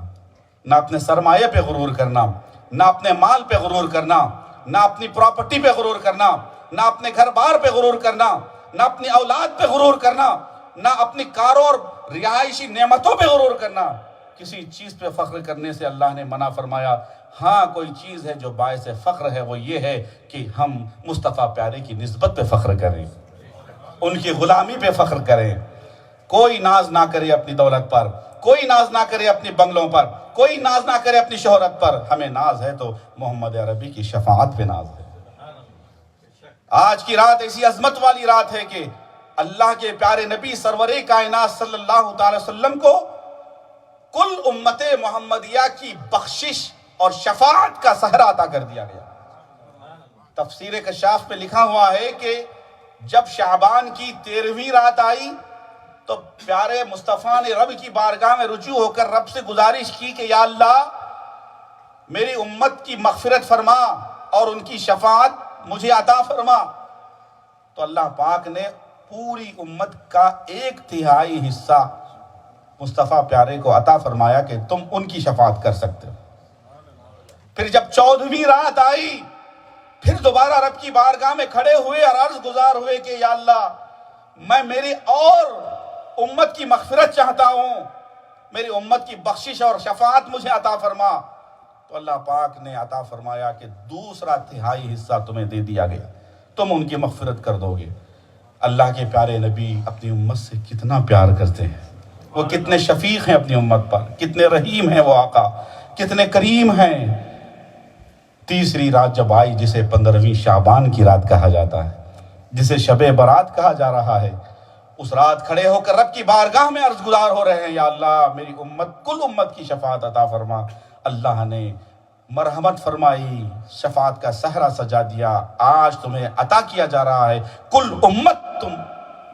نہ اپنے سرمایہ پہ غرور کرنا، نہ اپنے مال پہ غرور کرنا، نہ اپنی پراپرٹی پہ غرور کرنا، نہ اپنے گھر بار پہ غرور کرنا، نہ اپنی اولاد پہ غرور کرنا، نہ اپنی کاروں اور رہائشی نعمتوں پہ غرور کرنا۔ کسی چیز پہ فخر کرنے سے اللہ نے منع فرمایا۔ ہاں کوئی چیز ہے جو باعث فخر ہے، وہ یہ ہے کہ ہم مصطفیٰ پیارے کی نسبت پہ فخر کریں، ان کی غلامی پہ فخر کریں۔ کوئی ناز نہ کرے اپنی دولت پر، کوئی ناز نہ کرے اپنی بنگلوں پر، کوئی ناز نہ کرے اپنی شہرت پر۔ ہمیں ناز ہے تو محمد عربی کی شفاعت پہ ناز ہے۔ آج کی رات ایسی عظمت والی رات ہے کہ اللہ کے پیارے نبی سرور کائنات صلی اللہ تعالی وسلم کو کل امت محمدیہ کی بخشش اور شفاعت کا سہرا عطا کر دیا گیا۔ تفسیر کشاف میں لکھا ہوا ہے کہ جب شعبان کی 13ویں رات آئی تو پیارے مصطفیٰ نے رب کی بارگاہ میں رجوع ہو کر رب سے گزارش کی کہ یا اللہ میری امت کی مغفرت فرما اور ان کی شفاعت مجھے عطا فرما۔ تو اللہ پاک نے پوری امت کا 1/3 حصہ مصطفیٰ پیارے کو عطا فرمایا کہ تم ان کی شفاعت کر سکتے ہو۔ پھر جب 14ویں رات آئی پھر دوبارہ رب کی بارگاہ میں کھڑے ہوئے اور عرض گزار ہوئے کہ یا اللہ میں میری اور امت کی مغفرت چاہتا ہوں، میری امت کی بخشش اور شفاعت مجھے عطا فرما۔ تو اللہ پاک نے عطا فرمایا کہ دوسرا 1/3 حصہ تمہیں دے دیا گیا، تم ان کی مغفرت کر دو گے۔ اللہ کے پیارے نبی اپنی امت سے کتنا پیار کرتے ہیں، وہ کتنے شفیق ہیں اپنی امت پر، کتنے رحیم ہیں وہ آقا، کتنے کریم ہیں۔ تیسری رات جب آئی جسے 15ویں شعبان کی رات کہا جاتا ہے، جسے شب برات کہا جا رہا ہے، اس رات کھڑے ہو کر رب کی بارگاہ میں عرض گزار ہو رہے ہیں یا اللہ میری امت کل امت کی شفاعت عطا فرما۔ اللہ نے مرحمت فرمائی، شفاعت کا صحرا سجا دیا، آج تمہیں عطا کیا جا رہا ہے، کل امت تم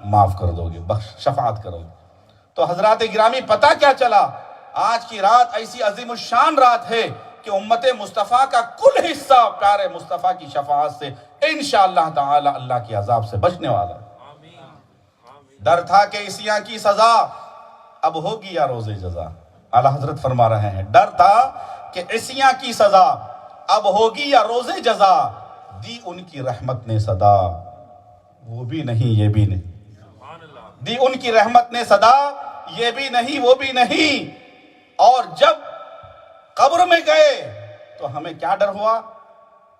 معاف کر دو گے، شفاعت کرو گے۔ تو حضرات گرامی پتہ کیا چلا؟ آج کی رات ایسی عظیم الشان رات ہے کہ امت مصطفیٰ کا کل حصہ پیارے مصطفیٰ کی شفاعت سے انشاءاللہ تعالی اللہ کی عذاب سے بچنے والا ہے۔ ڈر تھا کہ عیسیاں کی سزا اب ہوگی یا روز جزا، اعلیٰ حضرت فرما رہے ہیں ڈر تھا کہ عیسیاں کی سزا اب ہوگی یا روز جزا، دی ان کی رحمت نے صدا وہ بھی نہیں یہ بھی نہیں، دی ان کی رحمت نے صدا یہ بھی نہیں وہ بھی نہیں۔ اور جب قبر میں گئے تو ہمیں کیا ڈر ہوا؟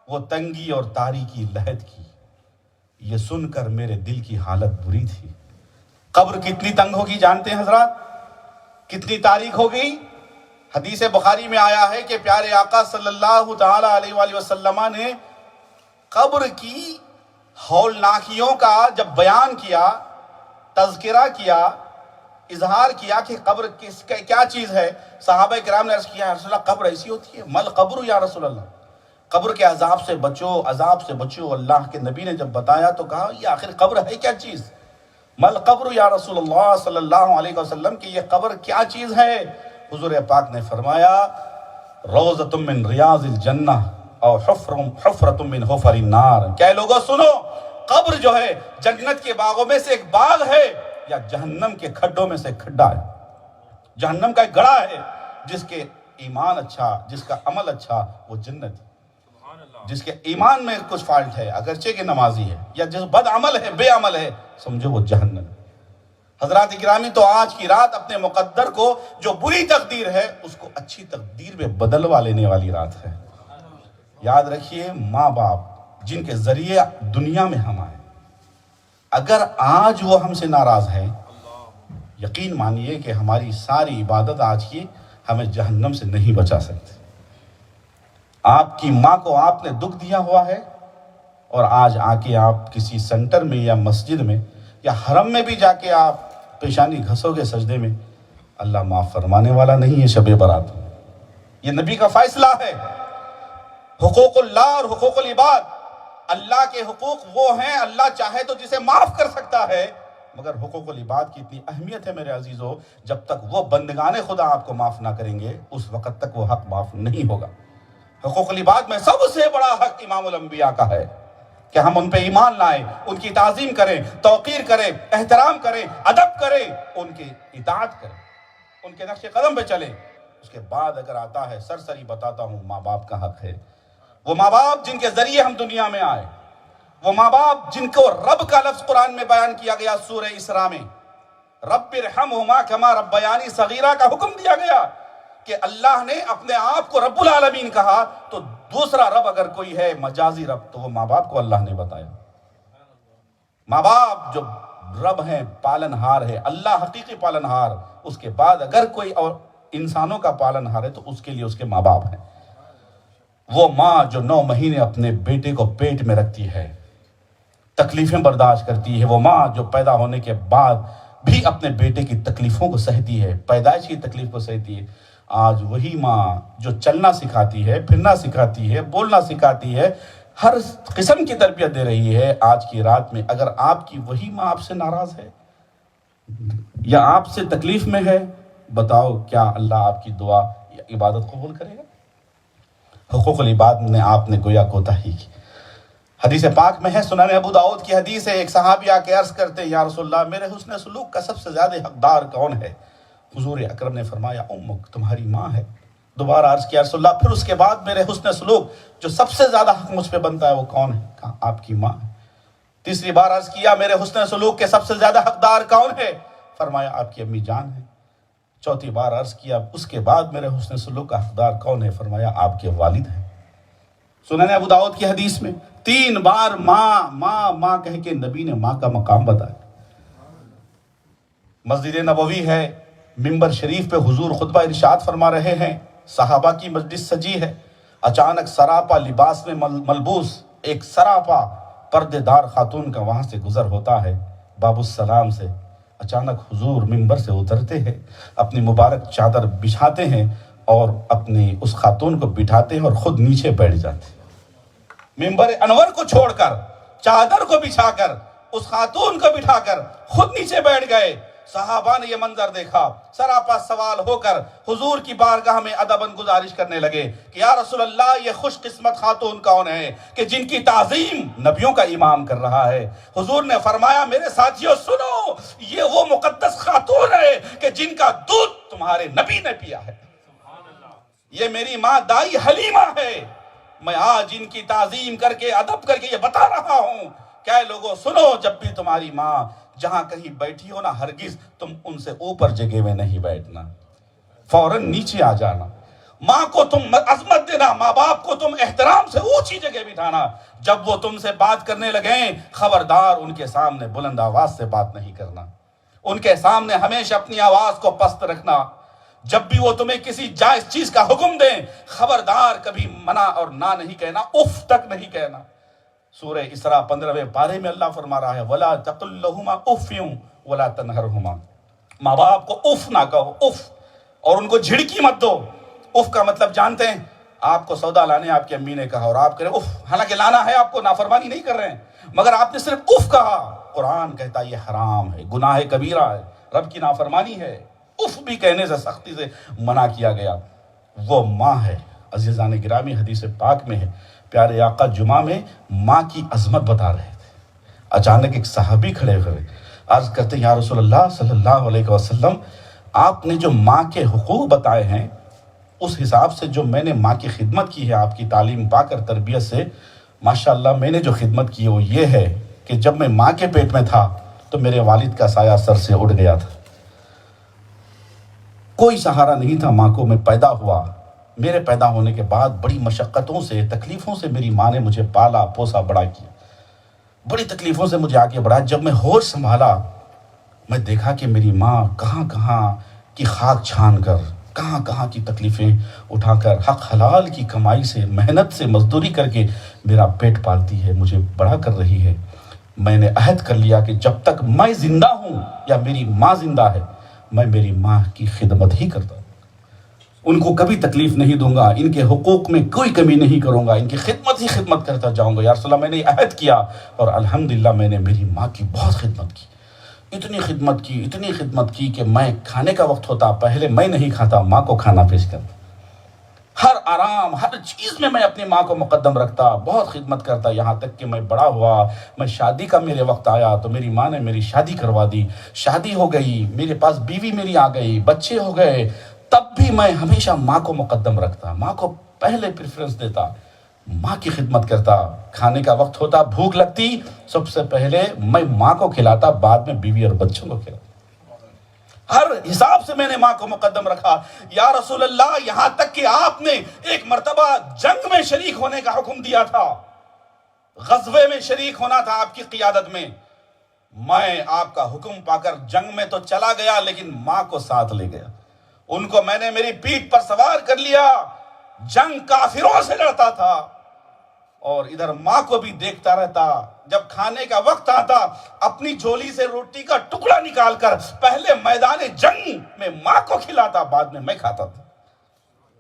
وہ تنگی اور تاریکی لحد کی، یہ سن کر میرے دل کی حالت بری تھی۔ قبر کتنی تنگ ہوگی جانتے ہیں حضرات؟ کتنی تاریک ہوگی؟ حدیث بخاری میں آیا ہے کہ پیارے آقا صلی اللہ تعالی علیہ وآلہ وسلم نے قبر کی ہولناکیوں کا جب بیان کیا، تذکرہ کیا، اظہار کیا کہ قبر کیا چیز ہے، صحابہ کرام نے عرض کیا یا رسول اللہ قبر ایسی ہوتی ہے؟ مل قبر یا رسول اللہ، قبر کے عذاب سے بچو، عذاب سے بچو۔ اللہ کے نبی نے جب بتایا تو کہا یہ آخر قبر ہے کیا چیز؟ مل قبر یا رسول اللہ صلی اللہ علیہ وسلم کہ یہ قبر کیا چیز ہے؟ حضور پاک نے فرمایا روضۃ من ریاض الجنہ او حفرۃ من حفر النار۔ کیا لوگوں سنو، قبر جو ہے جنت کے باغوں میں سے ایک باغ ہے یا جہنم کے کھڈوں میں سے کھڈا ہے۔ جہنم کا ایک گڑھا ہے، جس کے ایمان اچھا، جس کا عمل اچھا وہ جنت ہے، جس کے ایمان میں کچھ فالٹ ہے اگرچہ کہ نمازی ہے، یا جس بد عمل ہے، بے عمل ہے، سمجھو وہ جہنم ہے۔ حضرات گرامی تو آج کی رات اپنے مقدر کو، جو بری تقدیر ہے اس کو اچھی تقدیر میں بدلوا لینے والی رات ہے۔ یاد رکھیے ماں باپ جن کے ذریعے دنیا میں ہم آئے، اگر آج وہ ہم سے ناراض ہیں، یقین مانیے کہ ہماری ساری عبادت آج کی ہمیں جہنم سے نہیں بچا سکتی۔ آپ کی ماں کو آپ نے دکھ دیا ہوا ہے اور آج آ کے آپ کسی سینٹر میں یا مسجد میں یا حرم میں بھی جا کے آپ پیشانی گھسو گے سجدے میں، اللہ معاف فرمانے والا نہیں ہے شب برات۔ یہ نبی کا فیصلہ ہے۔ حقوق اللہ اور حقوق العباد، اللہ کے حقوق وہ ہیں اللہ چاہے تو جسے معاف کر سکتا ہے، مگر حقوق العباد کی اتنی اہمیت ہے میرے عزیزو، جب تک وہ بندگان خدا آپ کو معاف نہ کریں گے اس وقت تک وہ حق معاف نہیں ہوگا۔ حقوق العباد میں سب سے بڑا حق امام الانبیاء کا ہے، کہ ہم ان پہ ایمان لائیں، ان کی تعظیم کریں، توقیر کریں، احترام کریں، ادب کریں، ان کی اطاعت کریں، ان کے نقش قدم پہ چلیں۔ اس کے بعد اگر آتا ہے، سرسری بتاتا ہوں، ماں باپ کا حق ہے۔ وہ ماں باپ جن کے ذریعے ہم دنیا میں آئے، وہ ماں باپ جن کو رب کا لفظ قرآن میں بیان کیا گیا سورہ اسراء میں، رب ارحمہما کما ربیانی صغیرہ کا حکم دیا گیا کہ اللہ نے اپنے آپ کو رب العالمین کہا، تو دوسرا رب اگر کوئی ہے مجازی رب تو وہ ماں باپ کو اللہ نے بتایا۔ ماں باپ جو رب ہیں، پالنہار ہے، اللہ حقیقی پالنہار، اس کے بعد اگر کوئی اور انسانوں کا پالنہار ہے تو اس کے لیے اس کے ماں باپ ہیں۔ وہ ماں جو 9 مہینے اپنے بیٹے کو پیٹ میں رکھتی ہے، تکلیفیں برداشت کرتی ہے، وہ ماں جو پیدا ہونے کے بعد بھی اپنے بیٹے کی تکلیفوں کو سہتی ہے، پیدائش کی تکلیف کو سہتی ہے، آج وہی ماں جو چلنا سکھاتی ہے، پھرنا سکھاتی ہے، بولنا سکھاتی ہے، ہر قسم کی تربیت دے رہی ہے، آج کی رات میں اگر آپ کی وہی ماں آپ سے ناراض ہے یا آپ سے تکلیف میں ہے، بتاؤ کیا اللہ آپ کی دعا یا عبادت قبول کرے گا؟ حقوق العباد میں آپ نے گویا کوتاہی کی۔ حدیث پاک میں ہے، سنن ابو داؤد کی حدیث ہے، ایک صحابی آ کے عرض کرتے ہیں، یا رسول اللہ میرے حسن سلوک کا سب سے زیادہ حقدار کون ہے؟ حضور اکرم نے فرمایا، امک، تمہاری ماں ہے۔ دوبارہ عرض کیا رسول اللہ، پھر اس کے بعد میرے حسن سلوک جو سب سے زیادہ حق مجھ پہ بنتا ہے وہ کون ہے؟ کہا آپ کی ماں ہے۔ تیسری بار عرض کیا، میرے حسن سلوک کے سب سے زیادہ حقدار کون ہے؟ فرمایا آپ کی امی جان ہے۔ چوتھی بار عرض کیا، اس کے بعد میرے حسن سلوک کا حقدار کون ہے؟ فرمایا آپ کے والد ہیں۔ سنن ابو داؤد کی حدیث میں 3 بار ماں ماں ماں کہہ کے نبی نے ماں کا مقام بتایا۔ مسجد نبوی ہے، منبر شریف پہ حضور خطبہ ارشاد فرما رہے ہیں، صحابہ کی مجلس سجی ہے، اچانک سراپا لباس میں ملبوس ایک سراپا پردے دار خاتون کا وہاں سے گزر ہوتا ہے، باب السلام سے۔ اچانک حضور منبر سے اترتے ہیں، اپنی مبارک چادر بچھاتے ہیں اور اپنی اس خاتون کو بٹھاتے ہیں اور خود نیچے بیٹھ جاتے ہیں۔ منبر انور کو چھوڑ کر، چادر کو بچھا کر، اس خاتون کو بٹھا کر خود نیچے بیٹھ گئے۔ صحابہ نے یہ منظر دیکھا، سراپا سوال ہو کر حضور کی بارگاہ میں ادباً گزارش کرنے لگے کہ یا رسول اللہ، یہ خوش قسمت خاتون کون ہے کہ جن کی تعظیم نبیوں کا امام کر رہا ہے؟ حضور نے فرمایا، میرے ساتھیوں سنو، یہ وہ مقدس خاتون ہے کہ جن کا دودھ تمہارے نبی نے پیا ہے۔ یہ میری ماں دائی حلیمہ ہے، میں آج ان کی تعظیم کر کے ادب کر کے یہ بتا رہا ہوں کہ اے لوگوں سنو، جب بھی تمہاری ماں جہاں کہیں بیٹھی ہو نا، ہرگز تم ان سے اوپر جگہ میں نہیں بیٹھنا، فوراً نیچے آ جانا۔ ماں کو تم عظمت دینا، ماں باپ کو تم احترام سے اونچی جگہ بٹھانا۔ جب وہ تم سے بات کرنے لگیں، خبردار ان کے سامنے بلند آواز سے بات نہیں کرنا، ان کے سامنے ہمیشہ اپنی آواز کو پست رکھنا۔ جب بھی وہ تمہیں کسی جائز چیز کا حکم دیں، خبردار کبھی منع اور نہ نہیں کہنا، اف تک نہیں کہنا۔ سورہ اسراء 15ویں پارے میں اللہ فرما رہا ہے، وَلَا تَقُلْ لَهُمَا اُفٍّ وَلَا تَنْهَرْهُمَا، ماں باپ کو اف نہ کہو، اف، اور ان کو جھڑکی مت دو۔ اف کا مطلب جانتے ہیں؟ آپ کو سودا لانے آپ کی امی نے کہا اور آپ کہہ رہے اف، حالانکہ لانا ہے آپ کو، نافرمانی نہیں کر رہے ہیں، مگر آپ نے صرف اف کہا۔ قرآن کہتا ہے یہ حرام ہے، گناہ کبیرہ ہے، رب کی نافرمانی ہے۔ اف بھی کہنے سے سختی سے منع کیا گیا۔ وہ ماں ہے، عزیزان گرامی، حدیث پاک میں ہے، پیارے آقا جمعہ میں ماں کی عظمت بتا رہے تھے۔ اچانک ایک صحابی کھڑے ہوئے، عرض کرتے ہیں یا رسول اللہ صلی اللہ علیہ وسلم، آپ نے جو ماں کے حقوق بتائے ہیں، اس حساب سے جو میں نے ماں کی خدمت کی ہے آپ کی تعلیم پا کر، تربیت سے، ماشاءاللہ میں نے جو خدمت کی ہے وہ یہ ہے کہ جب میں ماں کے پیٹ میں تھا تو میرے والد کا سایہ سر سے اڑ گیا تھا، کوئی سہارا نہیں تھا ماں کو، میں پیدا ہوا، میرے پیدا ہونے کے بعد بڑی مشقتوں سے، تکلیفوں سے میری ماں نے مجھے پالا پوسا بڑا کیا، بڑی تکلیفوں سے مجھے آگے بڑھا۔ جب میں ہوش سنبھالا، میں دیکھا کہ میری ماں کہاں کہاں کی خاک چھان کر، کہاں کہاں کی تکلیفیں اٹھا کر، حق حلال کی کمائی سے، محنت سے، مزدوری کر کے میرا پیٹ پالتی ہے، مجھے بڑا کر رہی ہے۔ میں نے عہد کر لیا کہ جب تک میں زندہ ہوں یا میری ماں زندہ ہے، میں میری ماں کی خدمت ہی کرتا ہوں، ان کو کبھی تکلیف نہیں دوں گا، ان کے حقوق میں کوئی کمی نہیں کروں گا، ان کی خدمت ہی خدمت کرتا جاؤں گا۔ یا رسول اللہ، میں نے عہد کیا اور الحمدللہ میں نے میری ماں کی بہت خدمت کی، اتنی خدمت کی کہ میں کھانے کا وقت ہوتا، پہلے میں نہیں کھاتا، ماں کو کھانا پیش کرتا، ہر آرام، ہر چیز میں اپنی ماں کو مقدم رکھتا، بہت خدمت کرتا، یہاں تک کہ میں بڑا ہوا، میں شادی کا میرے وقت آیا تو میری ماں نے میری شادی کروا دی، شادی ہو گئی، میرے پاس بیوی میری آ گئی، بچے ہو گئے، تب بھی میں ہمیشہ ماں کو مقدم رکھتا، ماں کو پہلے پریفرنس دیتا، ماں کی خدمت کرتا، کھانے کا وقت ہوتا، بھوک لگتی، سب سے پہلے میں ماں کو کھلاتا، بعد میں بیوی اور بچوں کو کھلاتا، ہر حساب سے میں نے ماں کو مقدم رکھا۔ یا رسول اللہ، یہاں تک کہ آپ نے ایک مرتبہ جنگ میں شریک ہونے کا حکم دیا تھا، غزوے میں شریک ہونا تھا آپ کی قیادت میں، میں آپ کا حکم پا کر جنگ میں تو چلا گیا لیکن ماں کو ساتھ لے گیا، ان کو میں نے میری پیٹھ پر سوار کر لیا، جنگ کافروں سے لڑتا تھا اور ادھر ماں کو بھی دیکھتا رہتا، جب کھانے کا وقت آتا اپنی جھولی سے روٹی کا ٹکڑا نکال کر پہلے میدان جنگ میں ماں کو کھلاتا، بعد میں کھاتا تھا۔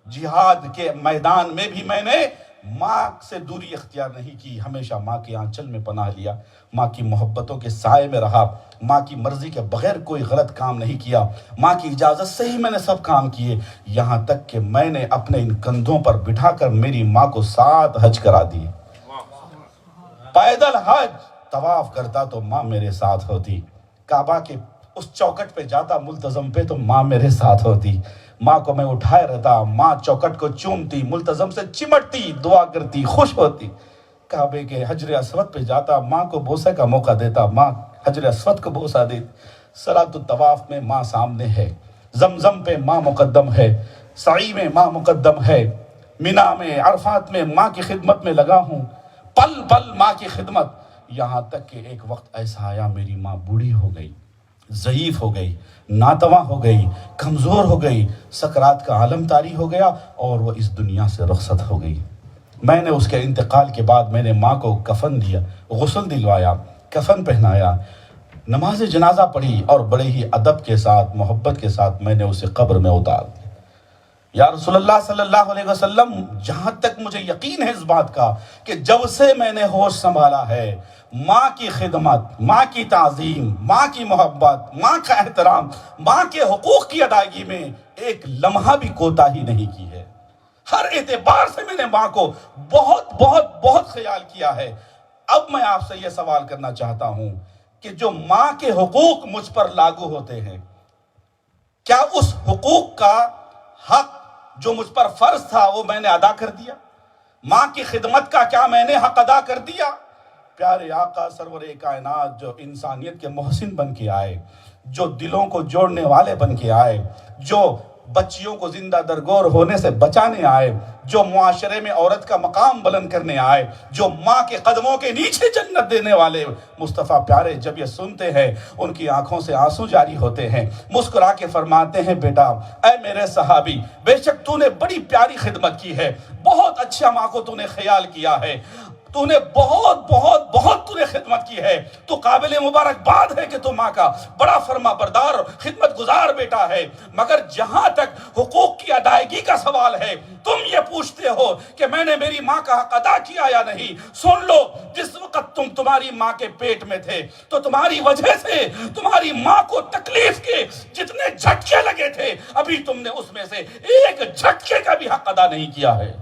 جہاد کے میدان میں بھی میں نے ماں سے دوری اختیار نہیں کی، ہمیشہ ماں کے آنچل میں پناہ لیا، ماں کی محبتوں کے سائے میں رہا، ماں کی مرضی کے بغیر کوئی غلط کام نہیں کیا، ماں کی اجازت سے ہی میں نے سب کام کیے، یہاں تک کہ میں نے اپنے ان کندھوں پر بٹھا کر میری ماں کو 7 حج کرا دیے، پیدل حج، طواف کرتا تو ماں میرے ساتھ ہوتی، کعبہ کے اس چوکٹ پہ جاتا ملتزم پہ تو ماں میرے ساتھ ہوتی، ماں کو میں اٹھائے رہتا، ماں چوکٹ کو چومتی، ملتزم سے چمٹتی، دعا کرتی، خوش ہوتی، کعبے کے حجر اسود پہ جاتا، ماں کو بوسے کا موقع دیتا، ماں حجر اسود کو بوسہ دیتی، صلاۃ الطواف میں ماں سامنے ہے، زمزم پہ ماں مقدم ہے، سعی میں ماں مقدم ہے، مینا میں، عرفات میں ماں کی خدمت میں لگا ہوں، پل پل ماں کی خدمت، یہاں تک کہ ایک وقت ایسا آیا میری ماں بوڑھی ہو گئی، ضعیف ہو گئی، ناتواں ہو گئی، کمزور ہو گئی، سکرات کا عالم طاری ہو گیا اور وہ اس دنیا سے رخصت ہو گئی۔ میں نے اس کے انتقال کے بعد میں نے ماں کو کفن دیا، غسل دلوایا، کفن پہنایا، نماز جنازہ پڑھی اور بڑے ہی ادب کے ساتھ، محبت کے ساتھ میں نے اسے قبر میں اتار دیا۔ یا رسول اللہ صلی اللہ علیہ وسلم، جہاں تک مجھے یقین ہے اس بات کا کہ جب سے میں نے ہوش سنبھالا ہے، ماں کی خدمت، ماں کی تعظیم، ماں کی محبت، ماں کا احترام، ماں کے حقوق کی ادائیگی میں ایک لمحہ بھی کوتاہی نہیں کی ہے، ہر اعتبار سے میں نے ماں کو بہت بہت بہت خیال کیا ہے۔ اب میں آپ سے یہ سوال کرنا چاہتا ہوں کہ جو ماں کے حقوق مجھ پر لاگو ہوتے ہیں، کیا اس حقوق کا حق جو مجھ پر فرض تھا وہ میں نے ادا کر دیا؟ ماں کی خدمت کا کیا میں نے حق ادا کر دیا؟ پیارے آقا سرور کائنات جو انسانیت کے محسن بن کے آئے، جو دلوں کو جوڑنے والے بن کے آئے، جو بچیوں کو زندہ درگور ہونے سے بچانے آئے، جو معاشرے میں عورت کا مقام بلند کرنے آئے، جو ماں کے قدموں کے نیچے جنت دینے والے مصطفیٰ پیارے جب یہ سنتے ہیں ان کی آنکھوں سے آنسو جاری ہوتے ہیں، مسکرا کے فرماتے ہیں، بیٹا اے میرے صحابی، بے شک تو نے بڑی پیاری خدمت کی ہے، بہت اچھا ماں کو تو نے خیال کیا ہے، تو نے بہت بہت بہت تو نے خدمت کی ہے، تو قابل مبارکباد ہے کہ تو ماں کا بڑا فرما بردار خدمت گزار بیٹا ہے، مگر جہاں تک حقوق کی ادائیگی کا سوال ہے، تم یہ پوچھتے ہو کہ میں نے میری ماں کا حق ادا کیا یا نہیں، سن لو، جس وقت تمہاری ماں کے پیٹ میں تھے تو تمہاری وجہ سے تمہاری ماں کو تکلیف کے جتنے جھٹکے لگے تھے، ابھی تم نے اس میں سے ایک جھٹکے کا بھی حق ادا نہیں کیا ہے،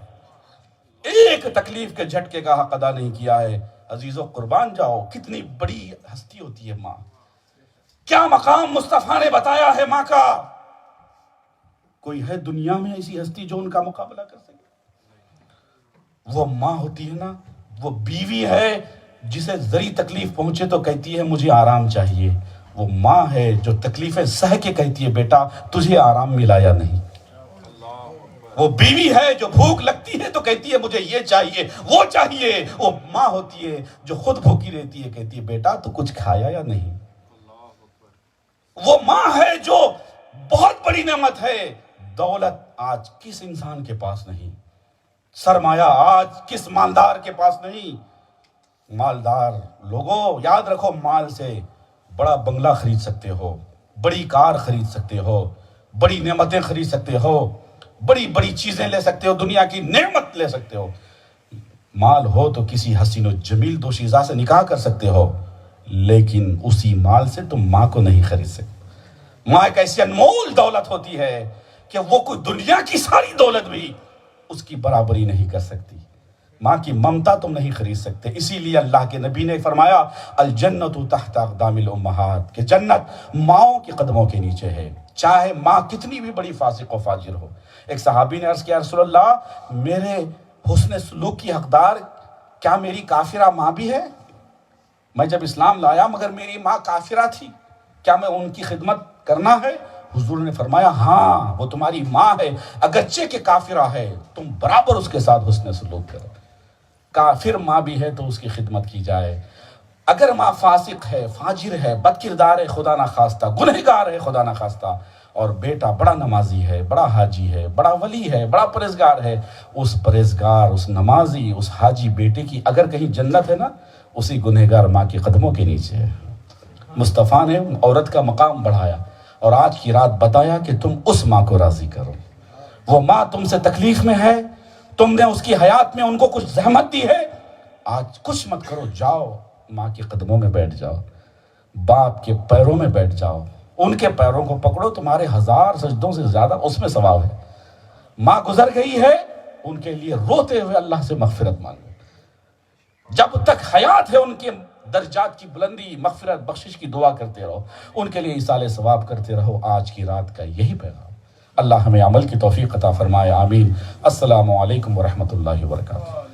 ایک تکلیف کے جھٹکے کا حق ادا نہیں کیا ہے۔ عزیزو قربان جاؤ، کتنی بڑی ہستی ہوتی ہے ماں، کیا مقام مصطفیٰ نے بتایا ہے ماں کا، کوئی ہے دنیا میں ایسی ہستی جو ان کا مقابلہ کر سکے؟ وہ ماں ہوتی ہے نا، وہ بیوی ہے جسے ذری تکلیف پہنچے تو کہتی ہے مجھے آرام چاہیے، وہ ماں ہے جو تکلیفیں سہ کے کہتی ہے بیٹا تجھے آرام ملا یا نہیں، وہ بیوی ہے جو بھوک لگتی ہے تو کہتی ہے مجھے یہ چاہیے وہ چاہیے، وہ ماں ہوتی ہے جو خود بھوکی رہتی ہے، کہتی ہے بیٹا تو کچھ کھایا یا نہیں، وہ ماں ہے جو بہت بڑی نعمت ہے، دولت آج کس انسان کے پاس نہیں، سرمایہ آج کس مالدار کے پاس نہیں، مالدار لوگوں یاد رکھو مال سے بڑا بنگلہ خرید سکتے ہو، بڑی کار خرید سکتے ہو، بڑی نعمتیں خرید سکتے ہو، بڑی بڑی چیزیں لے سکتے ہو، دنیا کی نعمت لے سکتے ہو، مال ہو تو کسی حسین و جمیل دوشیزہ سے نکاح کر سکتے ہو، لیکن اسی مال سے تم ماں کو نہیں خرید سکتے۔ ماں ایک ایسی انمول دولت ہوتی ہے کہ وہ کوئی دنیا کی ساری دولت بھی اس کی برابری نہیں کر سکتی، ماں کی ممتا تم نہیں خرید سکتے۔ اسی لیے اللہ کے نبی نے فرمایا الجنت تحت اقدام الامہات، کہ جنت ماؤں کے قدموں کے نیچے ہے، چاہے ماں کتنی بھی بڑی فاسق و فاجر ہو۔ ایک صحابی نے عرض کیا رسول اللہ میرے حسن سلوک کی حقدار کیا میری کافرہ ماں بھی ہے؟ میں جب اسلام لایا مگر میری ماں کافرہ تھی، کیا میں ان کی خدمت کرنا ہے؟ حضور نے فرمایا ہاں وہ تمہاری ماں ہے، اگرچہ کہ کافرہ ہے تم برابر اس کے ساتھ حسن سلوک کرو۔ کافر ماں بھی ہے تو اس کی خدمت کی جائے، اگر ماں فاسق ہے، فاجر ہے، بد کردار ہے، خدا نخواستہ گنہگار ہے خدا نخواستہ، اور بیٹا بڑا نمازی ہے، بڑا حاجی ہے، بڑا ولی ہے، بڑا پرہیزگار ہے، اس پرہیزگار، اس نمازی، اس حاجی بیٹے کی اگر کہیں جنت ہے نا، اسی گنہگار ماں کے قدموں کے نیچے ہے۔ مصطفیٰ نے عورت کا مقام بڑھایا اور آج کی رات بتایا کہ تم اس ماں کو راضی کرو۔ وہ ماں تم سے تکلیف میں ہے، تم نے اس کی حیات میں ان کو کچھ زحمت دی ہے، آج کچھ مت کرو، جاؤ ماں کے قدموں میں بیٹھ جاؤ، باپ کے پیروں میں بیٹھ جاؤ، ان کے پیروں کو پکڑو، تمہارے 1000 سجدوں سے زیادہ اس میں ثواب ہے۔ ماں گزر گئی ہے، ان کے لیے روتے ہوئے اللہ سے مغفرت مانگو، جب تک حیات ہے ان کے درجات کی بلندی، مغفرت، بخشش کی دعا کرتے رہو، ان کے لیے ایصال ثواب کرتے رہو۔ آج کی رات کا یہی پیغام۔ اللہ ہمیں عمل کی توفیق عطا فرمائے، آمین۔ السلام علیکم ورحمۃ اللہ وبرکاتہ۔